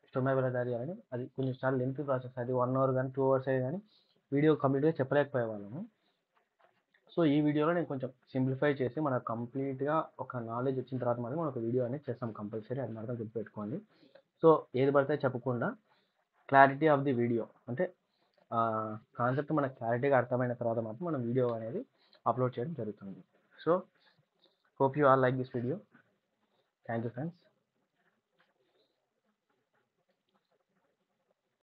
స్టోన్ మ్యాప్ ఎలా తయారు చేయాలని అది కొంచెం చాలా లెంత్ ప్రాసెస్. అది 1 అవర్ కానీ 2 అవర్స్ అయ్యి కానీ వీడియో కంప్లీట్గా చెప్పలేకపోయేవాళ్ళము. సో ఈ వీడియోలో నేను కొంచెం సింప్లిఫై చేసి మనకు కంప్లీట్గా ఒక నాలెడ్జ్ వచ్చిన తర్వాత మాత్రం మనం ఒక వీడియో అనేది చేస్తాం కంపల్సరీ. అది మాత్రం గుర్తుపెట్టుకోండి. సో ఏది పడితే చెప్పకుండా క్లారిటీ ఆఫ్ ది వీడియో అంటే కాన్సెప్ట్ మనకు క్లారిటీగా అర్థమైన తర్వాత మాత్రం మనం వీడియో అనేది అప్లోడ్ చేయడం జరుగుతుంది. So hope you all like this video. Thank you friends.